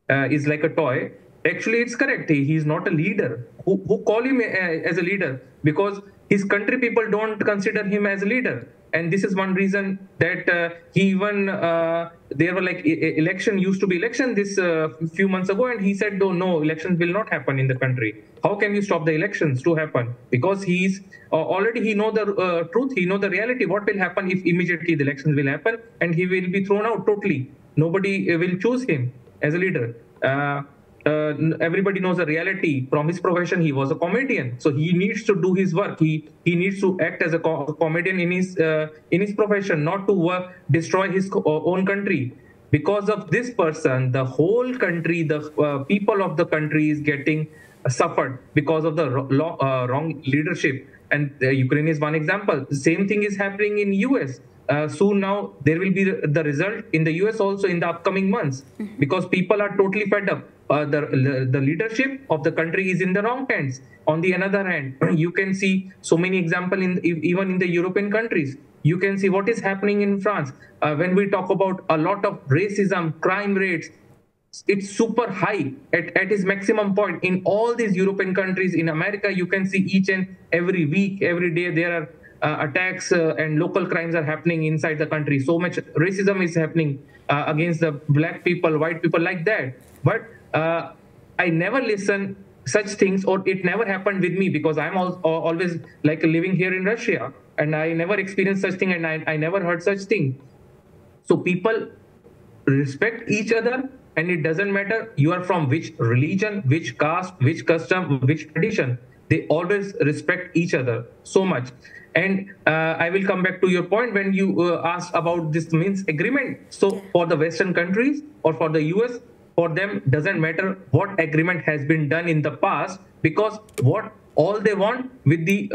is like a toy. Actually, it's correct. He's not a leader. Who call him as a leader? Because his country people don't consider him as a leader. And this is one reason that he even, there were like election, used to be election this few months ago. And he said, no, elections will not happen in the country. How can you stop the elections to happen? Because he's already, he know the truth. He know the reality. What will happen if immediately the elections will happen and he will be thrown out totally. Nobody will choose him as a leader. Everybody knows the reality. From his profession, he was a comedian, so he needs to do his work. He needs to act as a comedian in his profession, not to destroy his own country. Because of this person, the whole country, the people of the country is getting suffered because of the wrong leadership. And Ukraine is one example. The same thing is happening in US. Soon now there will be the result in the US also in the upcoming months, because people are totally fed up. The leadership of the country is in the wrong hands. On the other hand, you can see so many examples even in the European countries. You can see what is happening in France. When we talk about a lot of racism, crime rates, it's super high at its maximum point in all these European countries. In America, you can see each and every week, every day there are attacks and local crimes are happening inside the country. So much racism is happening against the black people, white people, like that. But I never listen such things, or it never happened with me, because I'm always like living here in Russia, and I never experienced such thing, and I never heard such thing. So people respect each other, and it doesn't matter you are from which religion, which caste, which custom, which tradition. They always respect each other so much. And I will come back to your point when you asked about this Minsk agreement. So for the Western countries or for the US, for them doesn't matter what agreement has been done in the past, because what All they want with the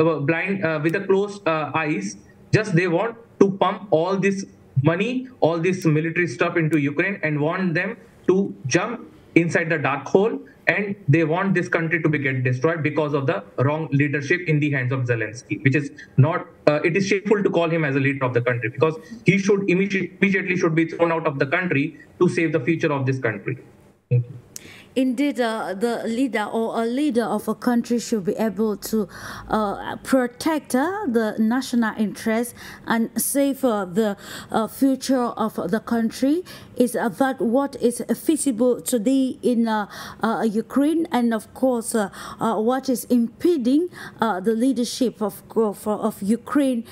with the closed eyes, just they want to pump all this money, all this military stuff into Ukraine and want them to jump inside the dark hole, and they want this country to be get destroyed because of the wrong leadership in the hands of Zelensky, which is not. It is shameful to call him as a leader of the country, because he should immediately should be thrown out of the country to save the future of this country. Thank you. Indeed, the leader or a leader of a country should be able to protect the national interest and save the future of the country. Is that what is feasible today in Ukraine, and of course what is impeding the leadership of Ukraine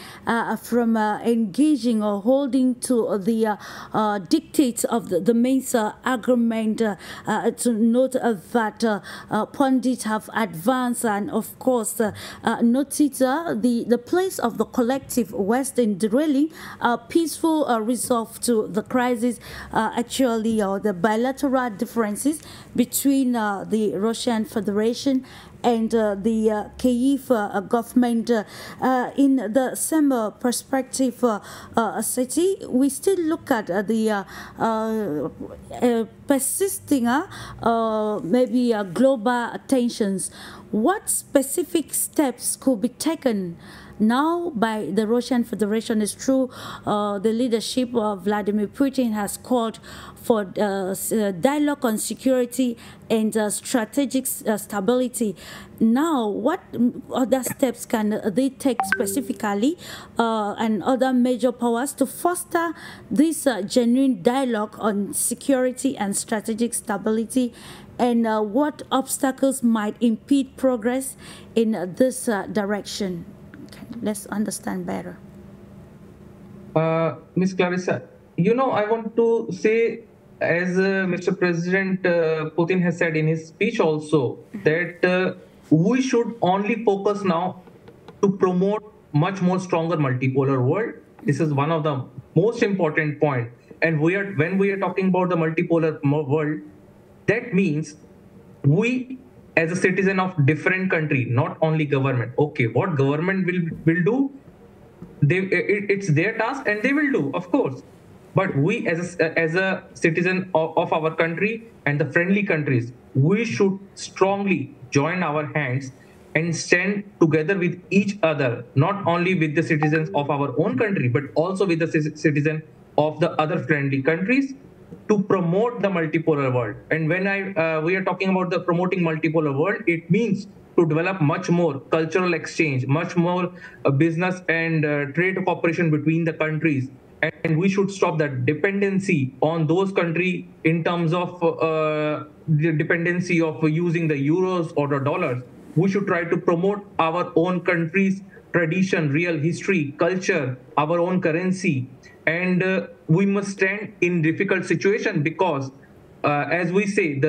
from engaging or holding to the dictates of the Minsk agreement, to note that pundits have advanced and of course noted the place of the collective West in derailing a peaceful resolve to the crisis, actually, or the bilateral differences between the Russian Federation and the Kyiv government. In the same perspective, city, we still look at the persisting maybe global tensions. What specific steps could be taken now by the Russian Federation? Is true, the leadership of Vladimir Putin has called for dialogue on security and strategic stability. Now, what other steps can they take specifically, and other major powers to foster this genuine dialogue on security and strategic stability? And what obstacles might impede progress in this direction? Let's understand better. Ms. Clarissa, I want to say, as Mr. President Putin has said in his speech also, that we should only focus now to promote much more stronger multipolar world. This is one of the most important point. And when we are talking about the multipolar world, that means we, as a citizen of different country, not only government. Okay, what government will do, it's their task and they will do, of course. But we, as a citizen of our country and the friendly countries, we should strongly join our hands and stand together with each other, not only with the citizens of our own country, but also with the citizens of the other friendly countries, to promote the multipolar world. And when we are talking about the promoting multipolar world, it means to develop much more cultural exchange, much more business and trade cooperation between the countries. And we should stop that dependency on those countries in terms of the dependency of using the euros or the dollars. We should try to promote our own country's tradition, real history, culture, our own currency. And we must stand in difficult situation, because as we say,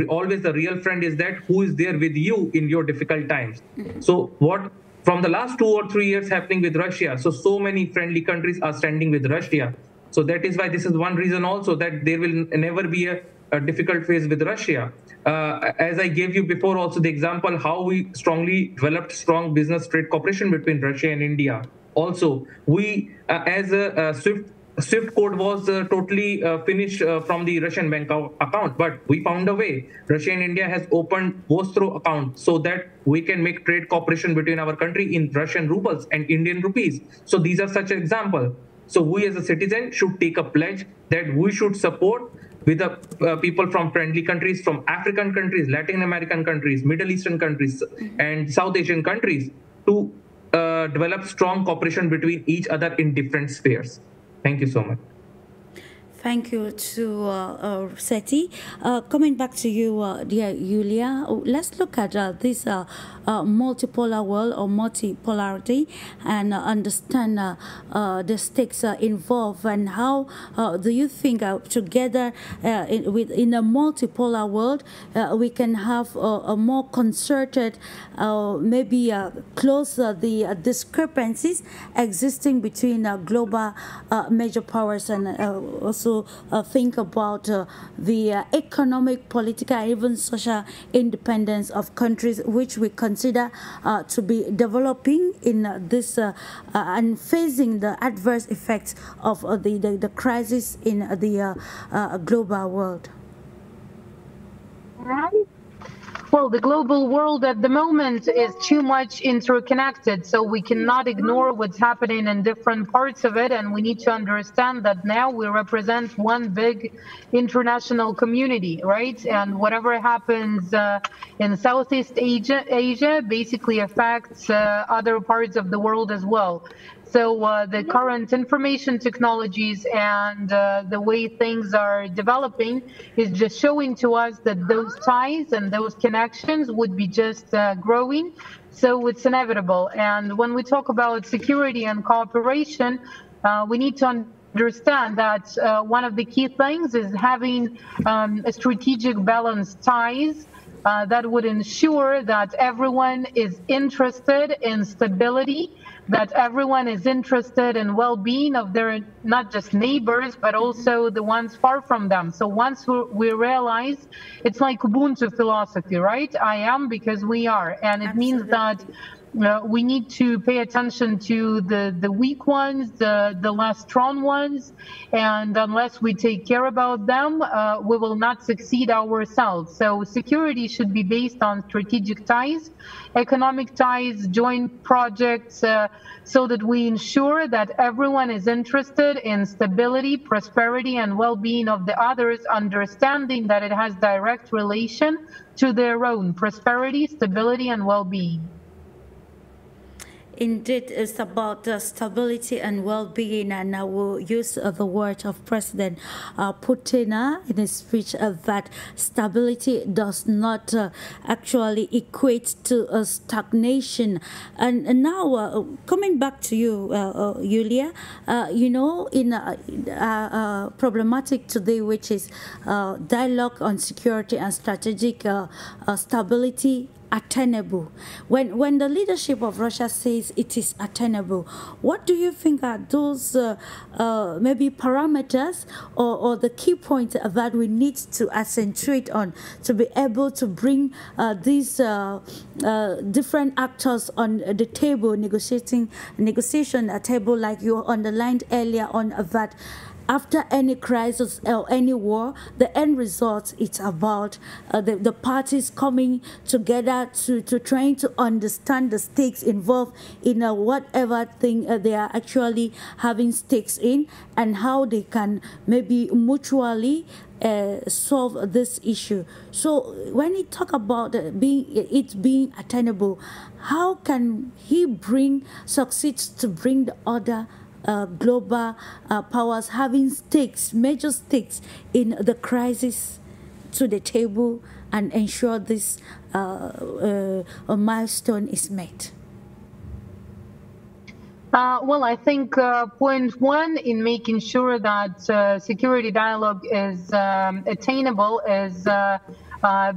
always the real friend is that who is there with you in your difficult times. So what from the last 2 or 3 years happening with Russia, so many friendly countries are standing with Russia. So that is why this is one reason also that there will never be a difficult phase with Russia. As I gave you before also the example how we strongly developed strong business trade cooperation between Russia and India. Also, we as a SWIFT code was totally finished from the Russian bank account, but we found a way. Russia and India has opened both through account so that we can make trade cooperation between our country in Russian rubles and Indian rupees. So these are such an example. So we as a citizen should take a pledge that we should support with the people from friendly countries, from African countries, Latin American countries, Middle Eastern countries, and South Asian countries to develop strong cooperation between each other in different spheres. Thank you so much. Thank you to Seti. Coming back to you, dear Yulia, let's look at this multipolar world or multipolarity and understand the stakes involved, and how do you think together in a multipolar world we can have a more concerted, maybe close the discrepancies existing between global major powers and also also think about the economic, political, and even social independence of countries which we consider to be developing in this and facing the adverse effects of the crisis in the global world? Well, the global world at the moment is too much interconnected, so we cannot ignore what's happening in different parts of it, and we need to understand that now we represent one big international community, right? And whatever happens in Southeast Asia basically affects other parts of the world as well. So the current information technologies and the way things are developing is just showing to us that those ties and those connections would be just growing. So it's inevitable. And when we talk about security and cooperation, we need to understand that one of the key things is having a strategic balanced ties that would ensure that everyone is interested in stability, that everyone is interested in well-being of their not just neighbors, but also the ones far from them. So once we realize, it's like Ubuntu philosophy, right? I am because we are. And it means that we need to pay attention to the weak ones, the less strong ones, and unless we take care about them, we will not succeed ourselves. So security should be based on strategic ties, economic ties, joint projects, so that we ensure that everyone is interested in stability, prosperity, and well-being of the others, understanding that it has direct relation to their own prosperity, stability, and well-being. Indeed, it's about stability and well-being, and I will use the word of President Putin in his speech that stability does not actually equate to stagnation. And now, coming back to you, Yulia, you know, in problematic today, which is dialogue on security and strategic stability, attainable. When the leadership of Russia says it is attainable, what do you think are those maybe parameters or the key points that we need to accentuate on to be able to bring these different actors on the table, negotiation table, like you underlined earlier on, that after any crisis or any war, the end result is about the parties coming together to trying to understand the stakes involved in whatever thing they are actually having stakes in, and how they can maybe mutually solve this issue. So when he talk about it being attainable, how can he succeed to bring the other global powers having stakes, major stakes in the crisis to the table and ensure this milestone is met? Well, I think point one in making sure that security dialogue is attainable is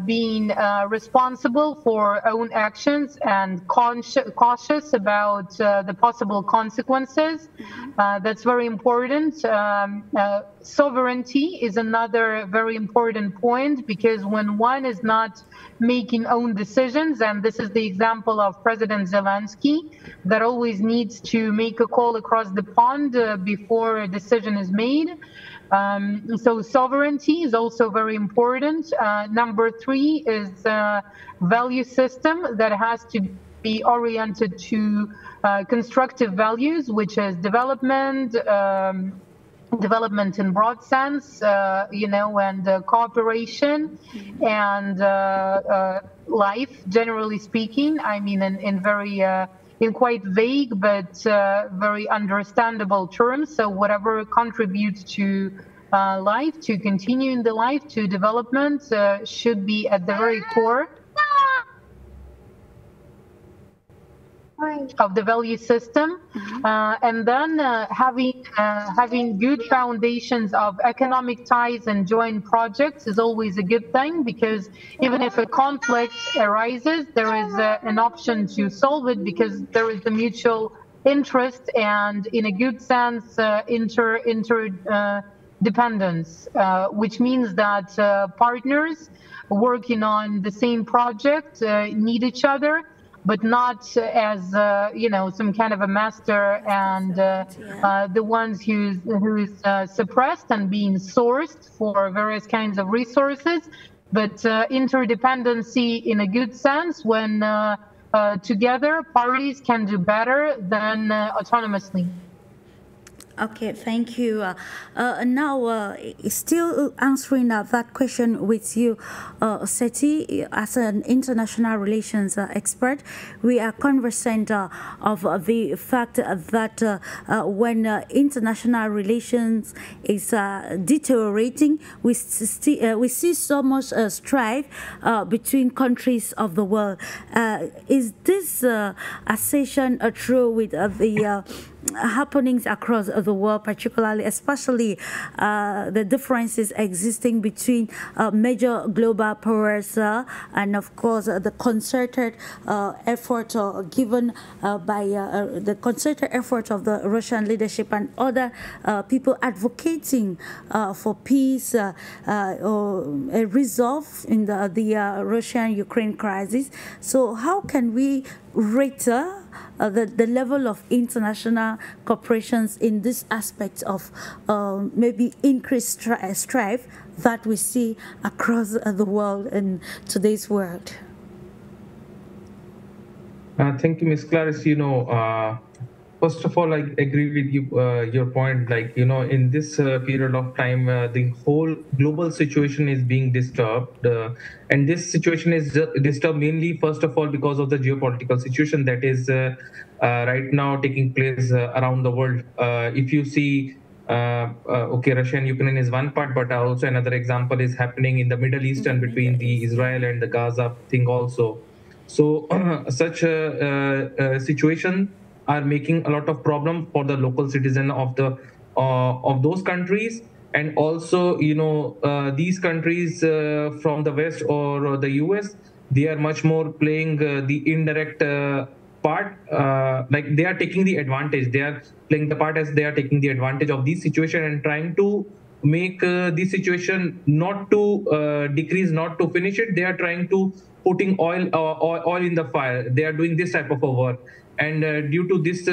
being responsible for own actions and cautious about the possible consequences. That's very important. Sovereignty is another very important point, because when one is not making own decisions, and this is the example of President Zelensky, that always needs to make a call across the pond before a decision is made. So sovereignty is also very important. Number three is value system that has to be oriented to constructive values, which is development, development in broad sense, you know, and cooperation and life, generally speaking. I mean, in very in quite vague but very understandable terms. So whatever contributes to life, to continuing the life, to development, should be at the very core of the value system. And then having good foundations of economic ties and joint projects is always a good thing, because even if a conflict arises, there is an option to solve it, because there is the mutual interest and, in a good sense, interdependence, which means that partners working on the same project need each other, but not as some kind of a master and the ones who's suppressed and being sourced for various kinds of resources, but interdependency in a good sense when together parties can do better than autonomously. Okay, thank you. Now, still answering that question with you, Seti, as an international relations expert, we are conversant of the fact that when international relations is deteriorating, we see so much strife between countries of the world. Is this assertion true with the happenings across the world, particularly, especially the differences existing between major global powers and, of course, the concerted effort given by the concerted effort of the Russian leadership and other people advocating for peace or a resolve in the Russian-Ukraine crisis. So how can we rate the level of international cooperations in this aspect of maybe increased strife that we see across the world in today's world? Thank you, Ms. Clarice. First of all, I agree with you, your point. In this period of time, the whole global situation is being disturbed. And this situation is disturbed mainly, first of all, because of the geopolitical situation that is right now taking place around the world. If you see, Russia and Ukraine is one part, but also another example is happening in the Middle East and between the Israel and the Gaza thing also. So such a situation are making a lot of problem for the local citizen of those countries, and also these countries from the West or the US, they are much more playing the indirect part, like they are taking the advantage. They are playing the part as they are taking the advantage of this situation and trying to make the situation not to decrease, not to finish it. They are trying to putting oil in the fire. They are doing this type of a work. And due to this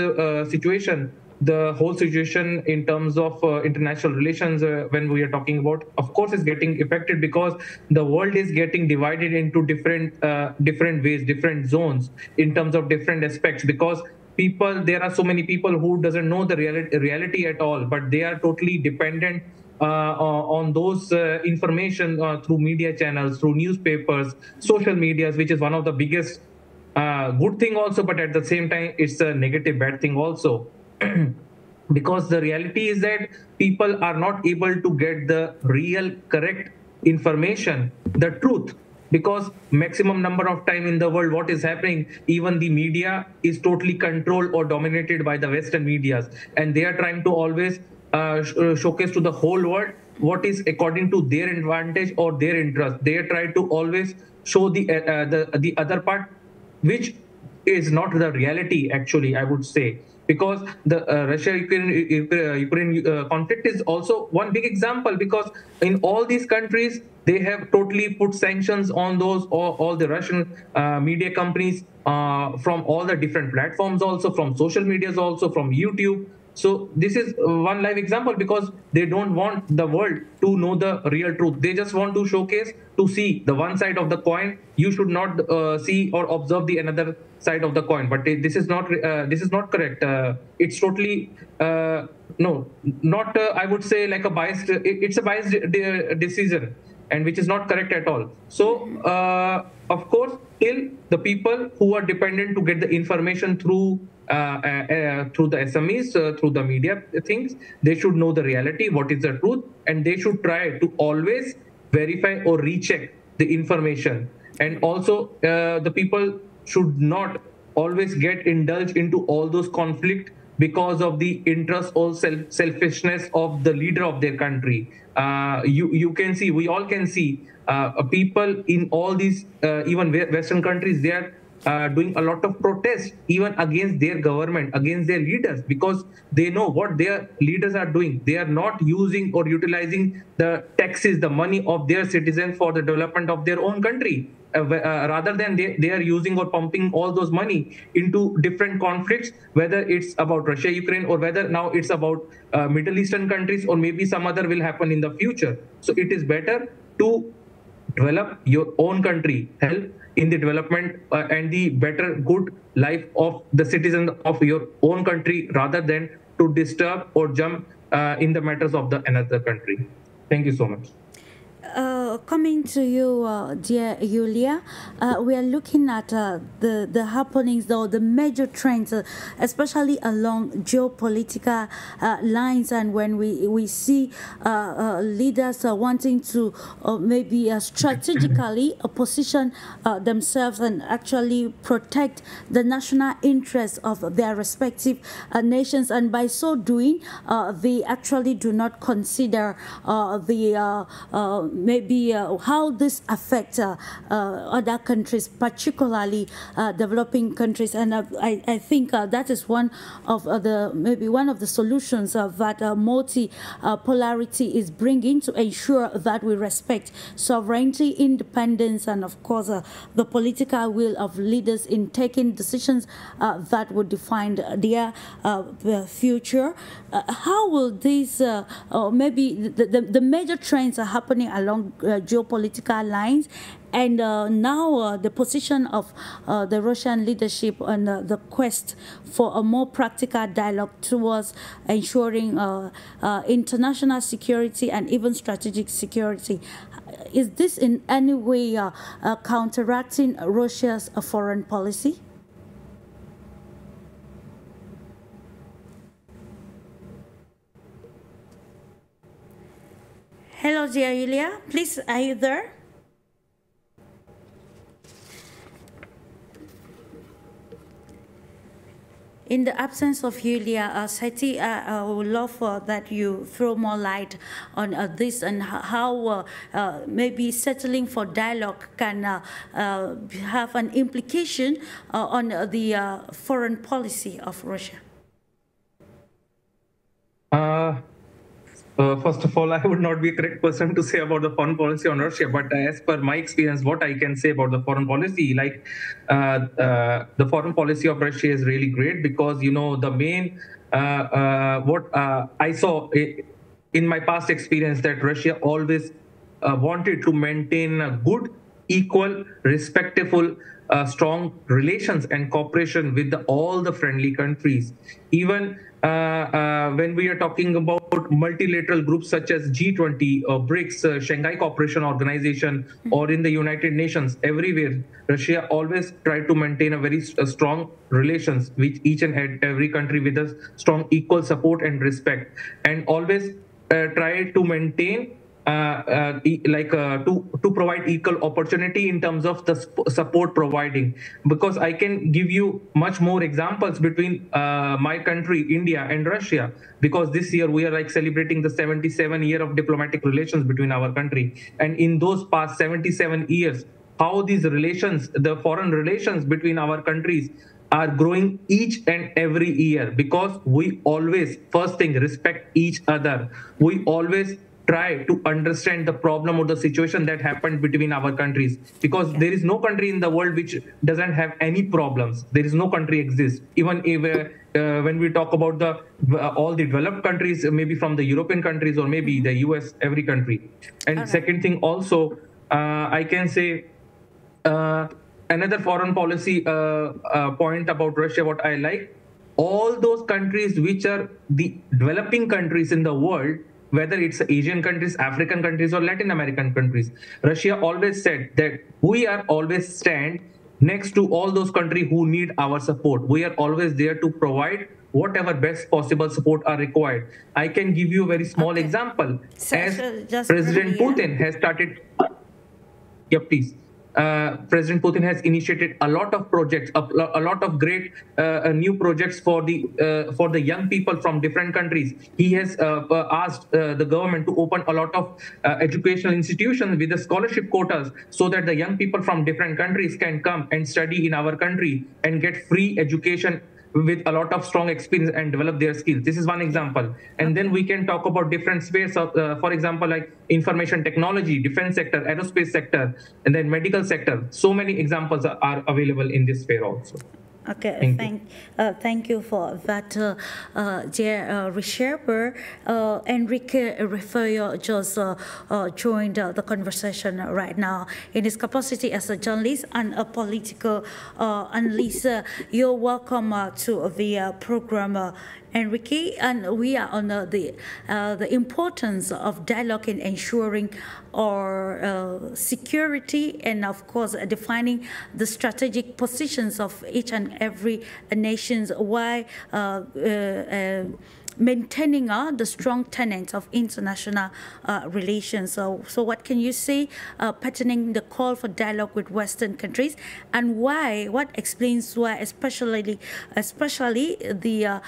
situation, the whole situation in terms of international relations, when we are talking about, of course, is getting affected because the world is getting divided into different ways, different zones in terms of different aspects. Because there are so many people who doesn't know the reality at all, but they are totally dependent on those information through media channels, through newspapers, social medias, which is one of the biggest good thing also, but at the same time, it's a negative, bad thing also. Because the reality is that people are not able to get the real, correct information, the truth. Because maximum number of time in the world, what is happening, even the media is totally controlled or dominated by the Western medias. And they are trying to always showcase to the whole world what is according to their advantage or their interest. They try to always show the other part, which is not the reality, actually, I would say. Because the Russia-Ukraine conflict is also one big example, because in all these countries, they have totally put sanctions on those, all the Russian media companies from all the different platforms also, from social medias also, from YouTube. So this is one live example, because they don't want the world to know the real truth. They just want to showcase, to see the one side of the coin. You should not see or observe the another side of the coin. But this is not correct. It's totally not I would say like a biased. It's a biased decision, and which is not correct at all. So of course, till the people who are dependent to get the information through the SMEs, through the media things, they should know the reality, what is the truth, and they should try to always verify or recheck the information. And also, the people should not always get indulged into all those conflict because of the interest or selfishness of the leader of their country. You can see, we all can see, people in all these even Western countries, they are doing a lot of protest even against their government, against their leaders, because they know what their leaders are doing. They are not using or utilizing the taxes, the money of their citizens for the development of their own country. Rather than they are using or pumping all those money into different conflicts, whether it's about Russia, Ukraine, or whether now it's about Middle Eastern countries, or maybe some other will happen in the future. So it is better to develop your own country, help in the development and the better good life of the citizens of your own country, rather than to disturb or jump in the matters of the another country. Thank you so much. Coming to you, dear Yulia, we are looking at the happenings, though the major trends, especially along geopolitical lines, and when we see leaders wanting to maybe strategically position themselves and actually protect the national interests of their respective nations, and by so doing, they actually do not consider maybe how this affects other countries, particularly developing countries. And I think that is one of the solutions that multipolarity is bringing to ensure that we respect sovereignty, independence, and of course the political will of leaders in taking decisions that would define their future. How will these maybe the major trends are happening along geopolitical lines, and now the position of the Russian leadership on the quest for a more practical dialogue towards ensuring international security and even strategic security. Is this in any way counteracting Russia's foreign policy? Hello, dear Yulia. Please, are you there? In the absence of Yulia, Seti, I would love that you throw more light on this and how maybe settling for dialogue can have an implication on the foreign policy of Russia. First of all, I would not be a correct person to say about the foreign policy on Russia, but as per my experience, what I can say about the foreign policy, like the foreign policy of Russia is really great, because, you know, the main, what I saw in my past experience, that Russia always wanted to maintain a good, equal, respectful, strong relations and cooperation with all the friendly countries. Even when we are talking about multilateral groups such as G20 or BRICS, Shanghai Cooperation Organization, or in the United Nations, everywhere, Russia always tried to maintain a very strong relations with each and every country with a strong equal support and respect, and always try to maintain to provide equal opportunity in terms of the support providing. Because I can give you much more examples between my country, India, and Russia, because this year we are like celebrating the 77 year of diplomatic relations between our country. And in those past 77 years, how these relations, the foreign relations between our countries, are growing each and every year, because we always, first thing, respect each other. We always try to understand the problem or the situation that happened between our countries, because there is no country in the world which doesn't have any problems. There is no country exists. Even if when we talk about the all the developed countries, maybe from the European countries or maybe the US, every country. And second thing also, I can say another foreign policy point about Russia, what I like, all those countries which are the developing countries in the world, whether it's Asian countries, African countries, or Latin American countries, Russia always said that we are always stand next to all those countries who need our support. We are always there to provide whatever best possible support are required. I can give you a very small example. As President Putin has started, yeah, please. President Putin has initiated a lot of projects, a lot of great new projects for the young people from different countries. He has asked the government to open a lot of educational institutions with the scholarship quotas, so that the young people from different countries can come and study in our country and get free education with a lot of strong experience and develop their skills. This is one example. And then we can talk about different spheres of, for example, like information technology, defense sector, aerospace sector, and then medical sector. So many examples are available in this sphere also. Okay, thank you for that, dear researcher. Enrique Refugio just joined the conversation right now in his capacity as a journalist and a political analyst. You're welcome to the program, Enrique, and we are on the importance of dialogue in ensuring our security, and of course defining the strategic positions of each and every nations, why maintaining the strong tenets of international relations. So what can you say pertaining the call for dialogue with Western countries, and why? What explains why, especially the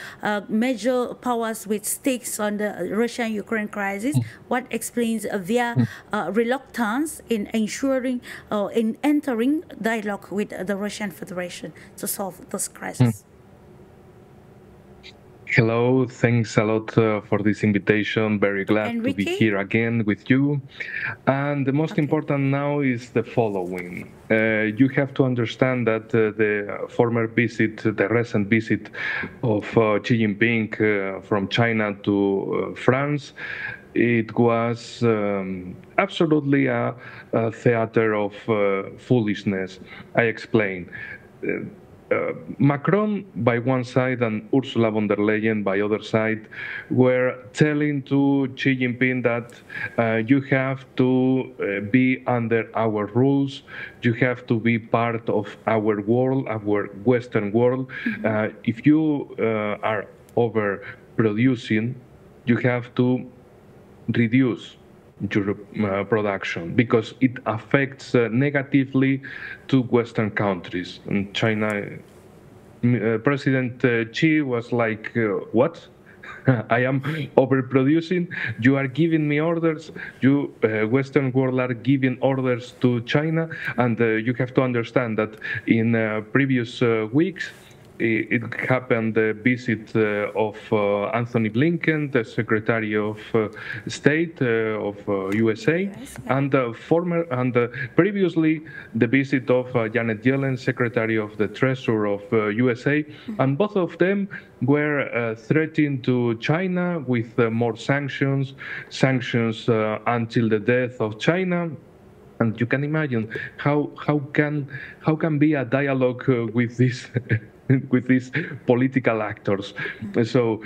major powers with stakes on the Russia-Ukraine crisis? What explains their reluctance in ensuring in entering dialogue with the Russian Federation to solve this crisis? Hello, thanks a lot for this invitation. Very glad to be here again with you. And the most important now is the following. You have to understand that the former visit, the recent visit of Xi Jinping from China to France, it was absolutely a theater of foolishness. I explain. Macron by one side and Ursula von der Leyen by other side were telling to Xi Jinping that you have to be under our rules, you have to be part of our world, our Western world. If you are overproducing, you have to reduce your production, because it affects negatively to Western countries. And China, President Xi was like, what? I am overproducing. You are giving me orders. You, Western world, are giving orders to China. And you have to understand that in previous weeks, it happened the visit of Anthony Blinken, the Secretary of State of USA, and previously the visit of Janet Yellen, Secretary of the Treasury of USA, and both of them were threatening to China with more sanctions until the death of China. And you can imagine how can be a dialogue with this. With these political actors. So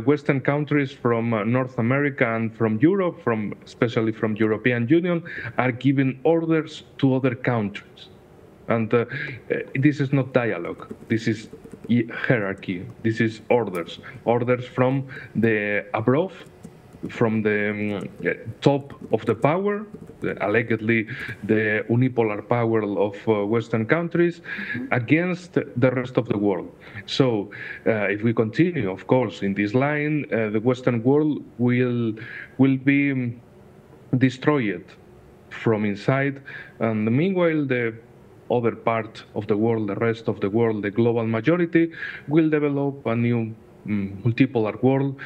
Western countries from North America and from Europe, especially from European Union, are giving orders to other countries. And this is not dialogue. This is hierarchy. This is orders. Orders from the above, from the top of the power, allegedly the unipolar power of Western countries, against the rest of the world. So if we continue, of course, in this line, the Western world will be destroyed from inside, and meanwhile the other part of the world, the rest of the world, the global majority, will develop a new multipolar world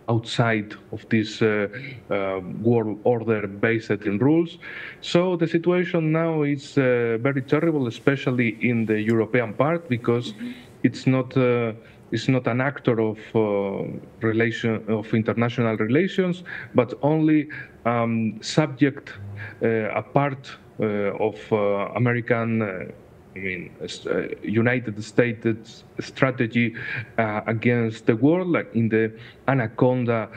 outside of this world order based in rules. So the situation now is very terrible, especially in the European part, because it's not an actor of international relations, but only subject a part of American. United States strategy against the world, like in the anaconda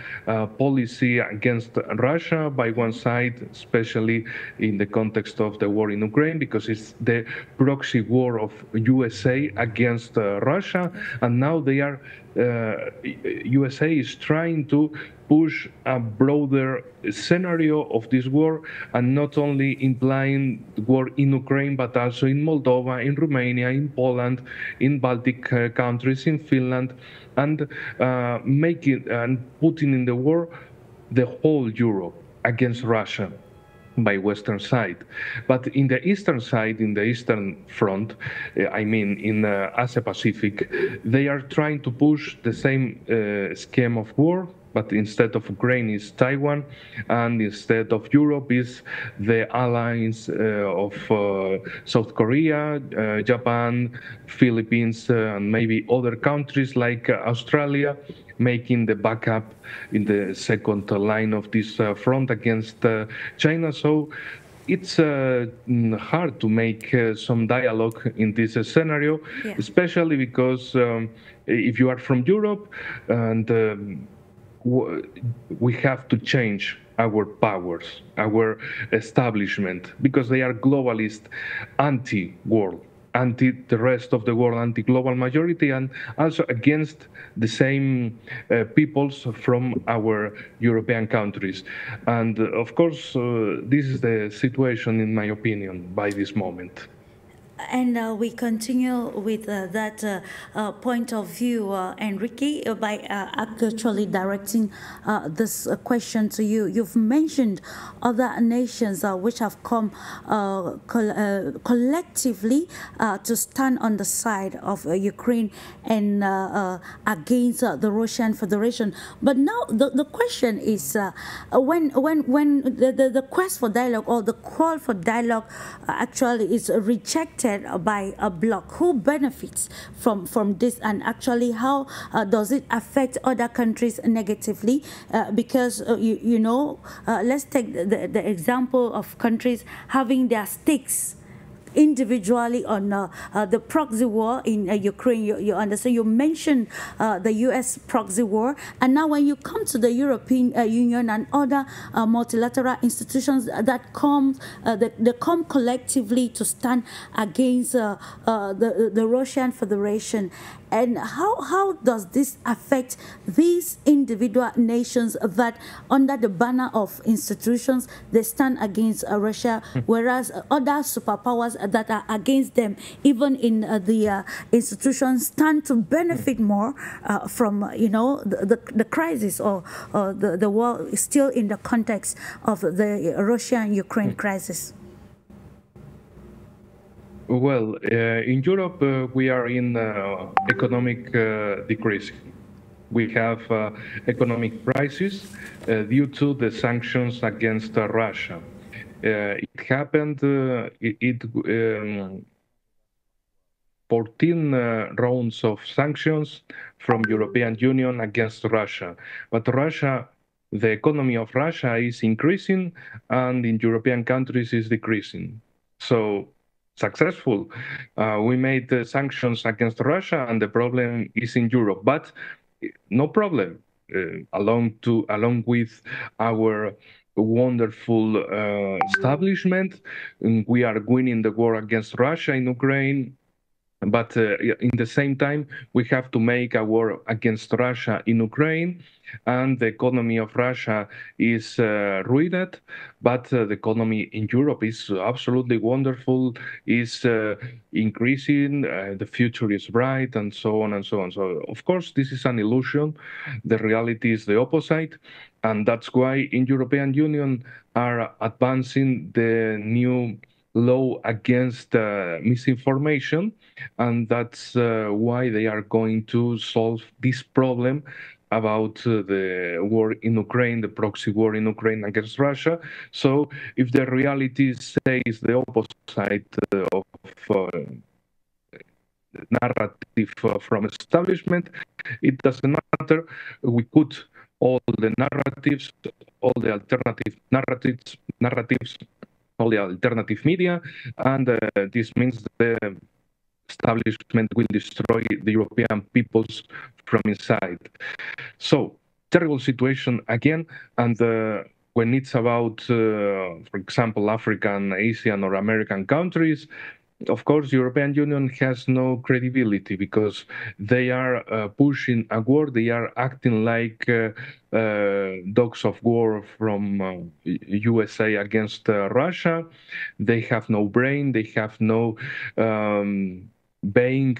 policy against Russia by one side, especially in the context of the war in Ukraine, because it's the proxy war of USA against Russia, and now they are USA is trying to push a broader scenario of this war, and not only implying war in Ukraine, but also in Moldova, in Romania, in Poland, in Baltic countries, in Finland, and making and putting in the war the whole Europe against Russia by Western side. But in the eastern side, in the eastern front, I mean in Asia-Pacific, they are trying to push the same scheme of war, but instead of Ukraine is Taiwan, and instead of Europe is the allies of South Korea, Japan, Philippines, and maybe other countries like Australia, making the backup in the second line of this front against China. So it's hard to make some dialogue in this scenario, especially because if you are from Europe, and we have to change our powers, our establishment, because they are globalist, anti-world, anti the rest of the world, anti-global majority, and also against the same peoples from our European countries. And of course, this is the situation, in my opinion, by this moment. And we continue with that point of view, Enrique, by actually directing this question to you. You've mentioned other nations which have come collectively to stand on the side of Ukraine and against the Russian Federation. But now the question is, when the quest for dialogue or the call for dialogue actually is rejected by a bloc, who benefits from this, and actually how does it affect other countries negatively? Because you know, let's take the example of countries having their stakes individually on the proxy war in Ukraine. You understand, you mentioned the US proxy war, and now when you come to the European Union and other multilateral institutions that come collectively to stand against the Russian Federation. And how does this affect these individual nations that under the banner of institutions they stand against Russia, whereas other superpowers that are against them, even in the institutions, stand to benefit more from, you know, the crisis, or the war is still in the context of the Russia-Ukraine crisis? Well, in Europe, we are in economic decrease. We have economic crisis due to the sanctions against Russia. It happened, 14 rounds of sanctions from European Union against Russia. But Russia, the economy of Russia is increasing, and in European countries is decreasing. So successful. We made sanctions against Russia, and the problem is in Europe. But no problem. Along with our wonderful establishment, we are winning the war against Russia in Ukraine. But in the same time, we have to make a war against Russia in Ukraine, and the economy of Russia is ruined, but the economy in Europe is absolutely wonderful, is increasing, the future is bright, and so on and so on. So, of course, this is an illusion. The reality is the opposite, and that's why in European Union are advancing the new law against misinformation, and that's why they are going to solve this problem about the war in Ukraine, the proxy war in Ukraine against Russia. So if the reality says the opposite of narrative from establishment, it doesn't matter. We put all the narratives, all the alternative narratives, all the alternative media, and this means the establishment will destroy the European peoples from inside. So, terrible situation again, and when it's about, for example, African, Asian, or American countries, of course, European Union has no credibility because they are pushing a war. They are acting like dogs of war from USA against Russia. They have no brain. They have no being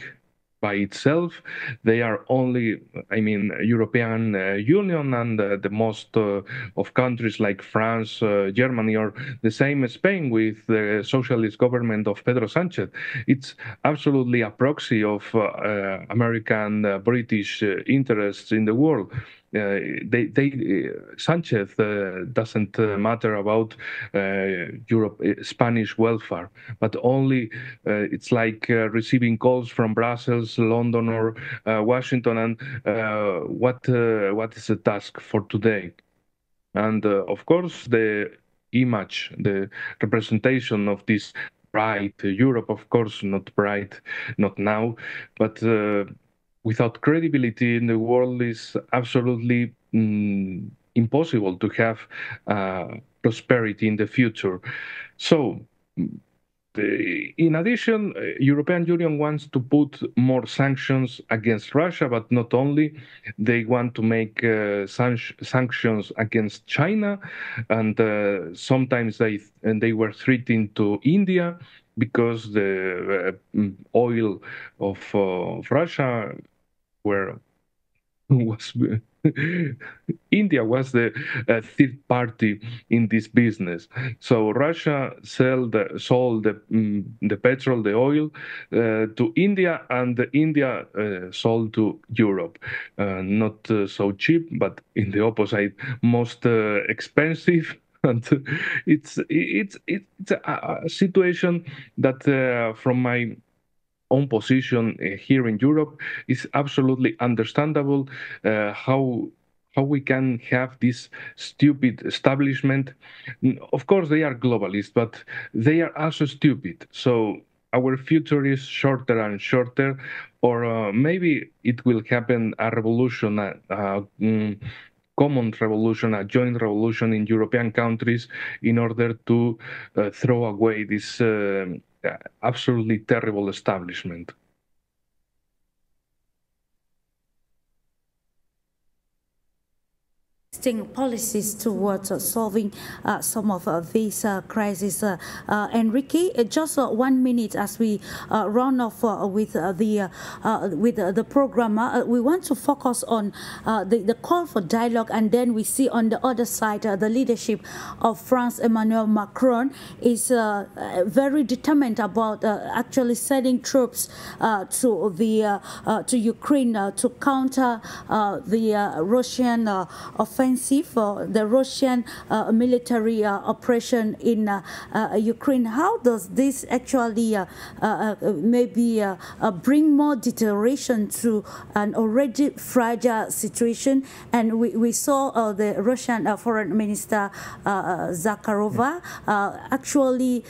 by itself. They are only, I mean, European Union and the most of countries like France, Germany, or the same Spain with the socialist government of Pedro Sanchez. It's absolutely a proxy of American, British interests in the world. Sanchez doesn't matter about Europe, Spanish welfare, but only it's like receiving calls from Brussels, London, or Washington, and what is the task for today? And of course, the image, the representation of this bright Europe, of course, not bright, not now, but without credibility in the world is absolutely impossible to have prosperity in the future. So, in addition, European Union wants to put more sanctions against Russia, but not only. They want to make sanctions against China, and sometimes they were threatening to India because the oil of Russia was India was the third party in this business. So Russia sold the petrol, the oil, to India, and India sold to Europe. Not so cheap, but in the opposite, most expensive. And it's a situation that, from my own position here in Europe, is absolutely understandable how we can have this stupid establishment. Of course, they are globalists, but they are also stupid. So our future is shorter and shorter, or maybe it will happen a revolution, common revolution, a joint revolution in European countries in order to throw away this absolutely terrible establishment. Policies towards solving some of these crises. Enrique, just 1 minute as we run off with the program. We want to focus on the call for dialogue, and then we see on the other side the leadership of France. Emmanuel Macron is very determined about actually sending troops to Ukraine to counter the Russian offensive, the Russian military operation in Ukraine. How does this actually maybe bring more deterioration to an already fragile situation? And we saw the Russian Foreign Minister Zakharova actually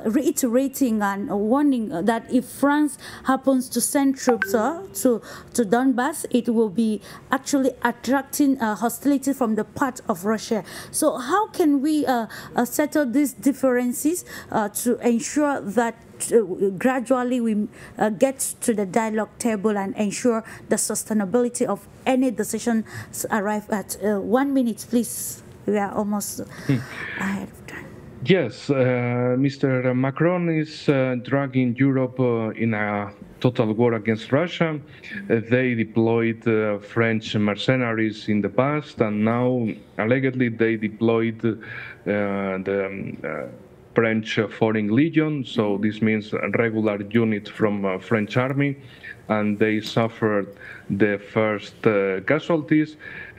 reiterating and warning that if France happens to send troops to Donbass, it will be actually attracting hostility from the part of Russia. So how can we settle these differences to ensure that gradually we get to the dialogue table and ensure the sustainability of any decision arrive at? 1 minute, please. We are almost ahead of time. Yes, Mr. Macron is dragging Europe in a total war against Russia. They deployed French mercenaries in the past, and now allegedly they deployed the French Foreign Legion. So this means a regular unit from French army, and they suffered the first casualties.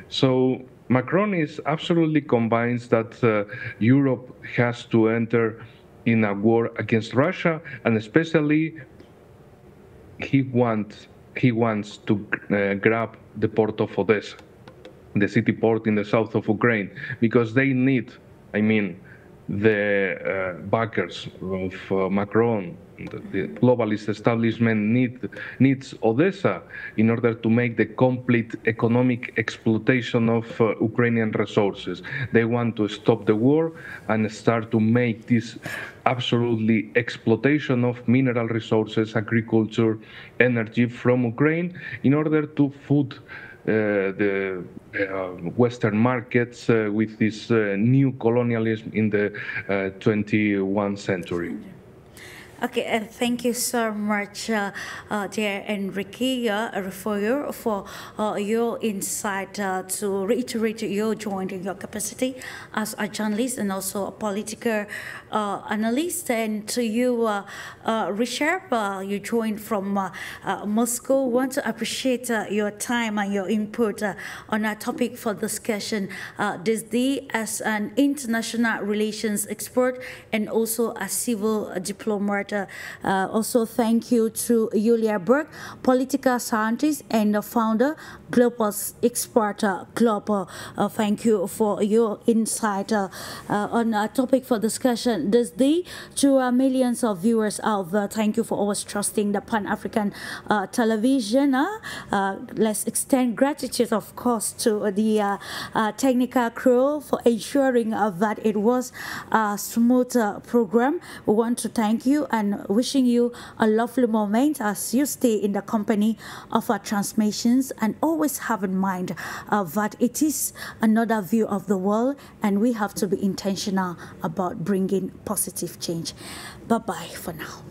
So Macron is absolutely convinced that Europe has to enter in a war against Russia, and especially he wants to grab the port of Odessa, the city port in the south of Ukraine, because they need, I mean, the backers of Macron, the globalist establishment needs Odessa in order to make the complete economic exploitation of Ukrainian resources. They want to stop the war and start to make this absolutely exploitation of mineral resources, agriculture, energy from Ukraine in order to food the Western markets with this new colonialism in the 21st century. Okay, thank you so much, dear Enrique, for your insight to reiterate your joining your capacity as a journalist and also a political analyst. And to you, Richard, you joined from Moscow. Want to appreciate your time and your input on our topic for discussion this day as an international relations expert and also a civil diplomat. Also, thank you to Julia Berg, political scientist and founder, Global Expert Club. Thank you for your insight on our topic for discussion this day. To millions of viewers out there, thank you for always trusting the Pan-African television. Let's extend gratitude, of course, to the technical crew for ensuring that it was a smooth program. We want to thank you and wishing you a lovely moment as you stay in the company of our transmissions, and always have in mind that it is another view of the world and we have to be intentional about bringing positive change. Bye-bye for now.